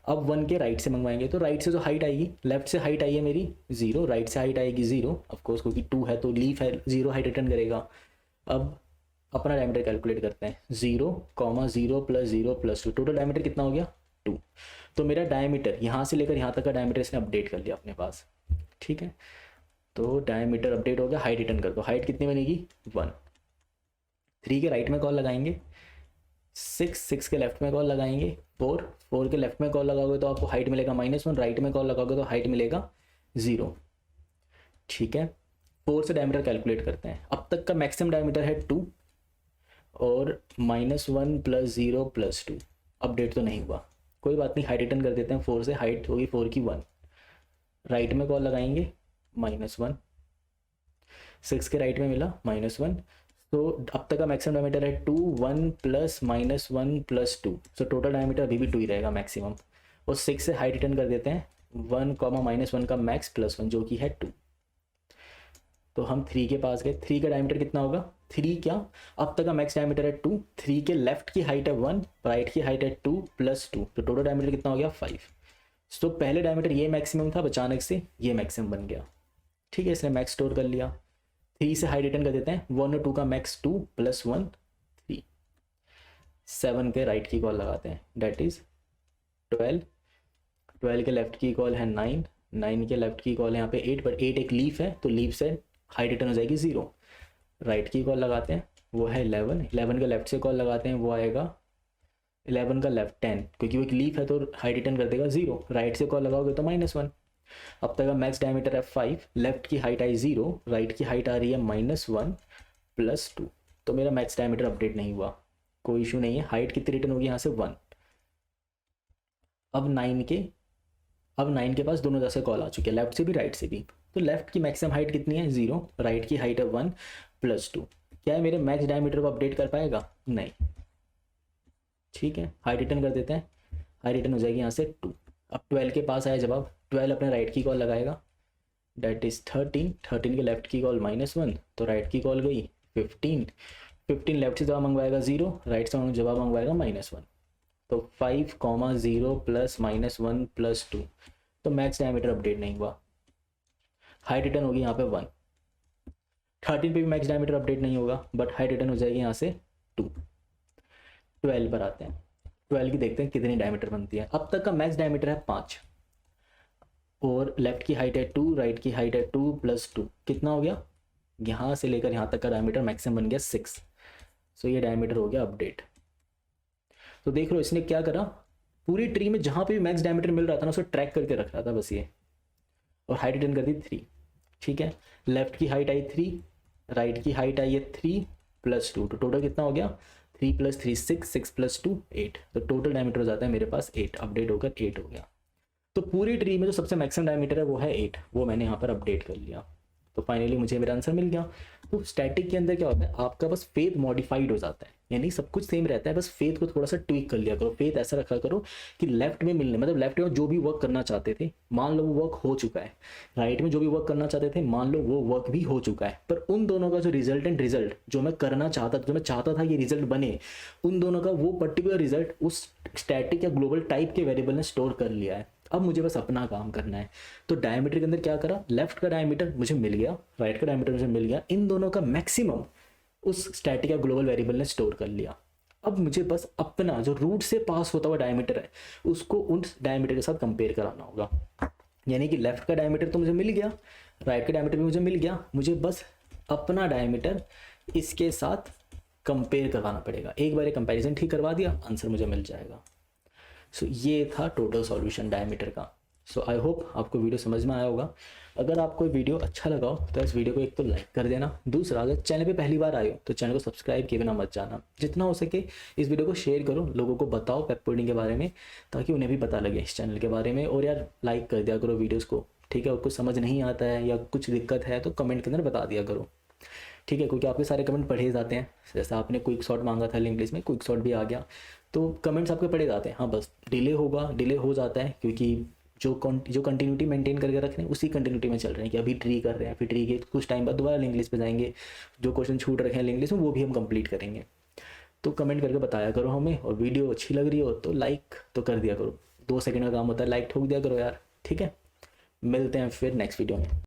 अब 1 के राइट से मंगवाएंगे, तो राइट से जो हाइट आएगी, लेफ्ट से हाइट आई है मेरी 0, राइट से हाइट आएगी 0, ऑफकोर्स क्योंकि 2 है तो लीफ है, 0 हाइट रिटर्न करेगा। अब अपना डायमीटर कैलकुलेट करते हैं, 0, 0 प्लस 0 प्लस 2, टोटल डायमीटर कितना हो गया 2। तो मेरा डायमीटर यहाँ से लेकर यहाँ तक का डायमीटर इसने अपडेट कर लिया अपने पास। ठीक है, तो डायमीटर अपडेट हो गया, हाइट रिटर्न कर दो। हाइट कितनी बनेगी 1। 3 के राइट में कॉल लगाएंगे, 6 के लेफ्ट में कॉल लगाएंगे, 4 के लेफ्ट में कॉल लगाओगे तो आपको हाइट मिलेगा -1, राइट में कॉल लगाओगे तो हाइट मिलेगा 0। ठीक है, 4 से डायमीटर कैलकुलेट करते हैं। अब तक का मैक्सिमम डायमीटर है 2 और -1 प्लस 0 प्लस 2, अपडेट तो नहीं हुआ, कोई बात नहीं, हाइट रिटर्न कर देते हैं। 4 से हाइट होगी 4 की 1, राइट में कॉल लगाएंगे -1, 6 के राइट में मिला -1। तो अब तक का मैक्सिमम डायमीटर है 2, 1 plus -1 plus 2, so total diameter अभी भी 2 ही रहेगा मैक्सिमम। और 6 से हाइट रिटर्न कर देते हैं 1 कॉमा -1 का मैक्स +1 जो कि है 2। तो हम 3 के पास गए। 3 का डायमीटर कितना होगा? 3 क्या, अब तक का मैक्स डायमीटर है 2, 3 के लेफ्ट की हाइट है 1, राइट की हाइट है 2 + 2, तो टोटल डायमीटर कितना हो गया? 5। तो पहले डायमीटर ये मैक्सिमम था, अचानक से ये मैक्सिमम बन गया। ठीक है, इसने मैक्स स्टोर कर लिया। 3 से हाइट रिटर्न कर देते हैं, 1 और 2 का मैक्स 2 + 1 3। 7 के राइट की कॉल लगाते हैं, डेट इज 12। 12 के लेफ्ट की कॉल है 9, 9 के लेफ्ट की कॉल है यहाँ पे 8, पर 8 एक लीफ है तो लीफ से हाइट रिटर्न हो जाएगी 0। राइट की कॉल लगाते हैं, वो है 11। 11 का लेफ्ट से कॉल लगाते हैं, वो आएगा 11 का लेफ्ट 10, क्योंकि वो एक लीफ है तो हाइट रिटर्न कर देगा 0। राइट से कॉल लगाओगे तो -1। अब तक का मैक्स डायमीटर है 5, लेफ्ट की हाइट आई 0, राइट की हाइट आ रही है -1 + 2। तो मेरा मैक्स डायमीटर अपडेट नहीं हुआ, कोई इशू नहीं है। हाइट कितनी रिटर्न होगी यहाँ से? 1। अब 9 के पास दोनों तरह से कॉल आ चुके हैं, लेफ्ट से भी राइट से भी। तो लेफ्ट की मैक्सिमम हाइट कितनी है? 0, राइट की हाइट है 1 + 2। क्या है मेरे मैक्स डायमीटर को अपडेट कर पाएगा? नहीं। ठीक है, हाइट रिटर्न कर देते हैं, हाइट रिटर्न हो जाएगी यहाँ से 2। अब 12 के पास आया जवाब, 12 अपने राइट की कॉल लगाएगा, डेट इज 13। 13 के लेफ्ट की कॉल -1, तो राइट की कॉल गई 15। 15 लेफ्ट से जवाब मंगवाएगा 0, राइट से जवाब मंगवाएगा -1। तो 5, 0 + -1 + 2, तो मैक्स डायमीटर अपडेट नहीं हुआ। हाइट रिटर्न होगी यहाँ पे 1। 13 पे भी मैक्स डायमीटर अपडेट नहीं होगा, बट हाइट रिटर्न हो जाएगी यहाँ से 2। 12 पर आते हैं, 12 की देखते हैं कितनी डायमीटर बनती है। अब तक का मैक्स डायमीटर है 5, और लेफ्ट की हाइट है 2, राइट की हाइट है 2 + 2, कितना हो गया? यहाँ से लेकर यहाँ तक का डायमीटर मैक्सिमम बन गया 6। सो ये डायमीटर हो गया अपडेट। तो देख लो इसने क्या करा, पूरी ट्री में जहाँ पे भी मैक्स डायमीटर मिल रहा था ना उसको ट्रैक करके रख रहा था बस ये, और हाइट रिटर्न कर दी 3। ठीक है, लेफ्ट की हाइट आई 3, राइट की हाइट आई है 3 + 2, तो टोटल कितना हो गया? 3 + 3 6, 6 + 2 8, तो टोटल डायमीटर हो जाता है मेरे पास 8, अपडेट होकर 8 हो गया। तो पूरी ट्री में जो सबसे मैक्सिमम डायमीटर है वो है 8, वो मैंने यहाँ पर अपडेट कर लिया। तो फाइनली मुझे मेरा आंसर मिल गया। तो स्टैटिक के अंदर क्या होता है, आपका बस फेथ मॉडिफाइड हो जाता है, यानी सब कुछ सेम रहता है, बस फेथ को थोड़ा सा ट्विक कर लिया करो। फेथ ऐसा रखा करो कि लेफ्ट में मिलने, मतलब लेफ्ट में जो भी वर्क करना चाहते थे मान लो वो वर्क हो चुका है, राइट में जो भी वर्क करना चाहते थे मान लो वो वर्क भी हो चुका है, पर उन दोनों का जो रिजल्टेंट रिजल्ट जो मैं करना चाहता था, जो मैं चाहता था कि रिजल्ट बने, उन दोनों का वो पर्टिकुलर रिजल्ट उस स्टैटिक या ग्लोबल टाइप के वेरिएबल ने स्टोर कर लिया है। अब मुझे बस अपना काम करना है। तो डायमीटर के अंदर क्या करा, लेफ्ट का डायमीटर मुझे मिल गया, राइट का डायमीटर मुझे मिल गया, इन दोनों का मैक्सिमम उस स्टैटिक या ग्लोबल वेरिएबल ने स्टोर कर लिया। अब मुझे बस अपना जो रूट से पास होता हुआ डायमीटर है उसको उन डायमीटर के साथ कंपेयर कराना होगा। यानी कि लेफ्ट का डायमीटर तो मुझे मिल गया, राइट का डायमीटर भी मुझे मिल गया, मुझे बस अपना डायमीटर इसके साथ कंपेयर करवाना पड़ेगा। एक बार कंपैरिजन ठीक करवा दिया, आंसर मुझे मिल जाएगा। सो ये था टोटल सॉल्यूशन डायमीटर का। सो आई होप आपको वीडियो समझ में आया होगा। अगर आपको वीडियो अच्छा लगा हो तो इस वीडियो को एक तो लाइक कर देना, दूसरा अगर चैनल पे पहली बार आए हो तो चैनल को सब्सक्राइब किए बिना मत जाना। जितना हो सके इस वीडियो को शेयर करो, लोगों को बताओ पेप कोडिंग के बारे में, ताकि उन्हें भी पता लगे इस चैनल के बारे में। और यार लाइक कर दिया करो वीडियोज़ को, ठीक है। और कुछ समझ नहीं आता है या कुछ दिक्कत है तो कमेंट के अंदर बता दिया करो, ठीक है, क्योंकि आपके सारे कमेंट पढ़े जाते हैं। जैसा आपने क्विक शॉट मांगा था इंग्लिश में, क्विक शॉट भी आ गया, तो कमेंट्स आपके पढ़े जाते हैं। हाँ बस डिले होगा, डिले हो जाता है, क्योंकि जो कंटिन्यूटी मेंटेन करके रख रहे हैं उसी कंटिन्यूटी में चल रहे हैं, कि अभी ट्री कर रहे हैं, फिर ट्री के कुछ टाइम बाद दोबारा इंग्लिश पे जाएंगे, जो क्वेश्चन छूट रखे हैं इंग्लिश में वो भी हम कंप्लीट करेंगे। तो कमेंट करके बताया करो हमें, और वीडियो अच्छी लग रही हो तो लाइक तो कर दिया करो, 2 सेकंड का काम होता है, लाइक ठोक दिया करो यार, ठीक है। मिलते हैं फिर नेक्स्ट वीडियो में।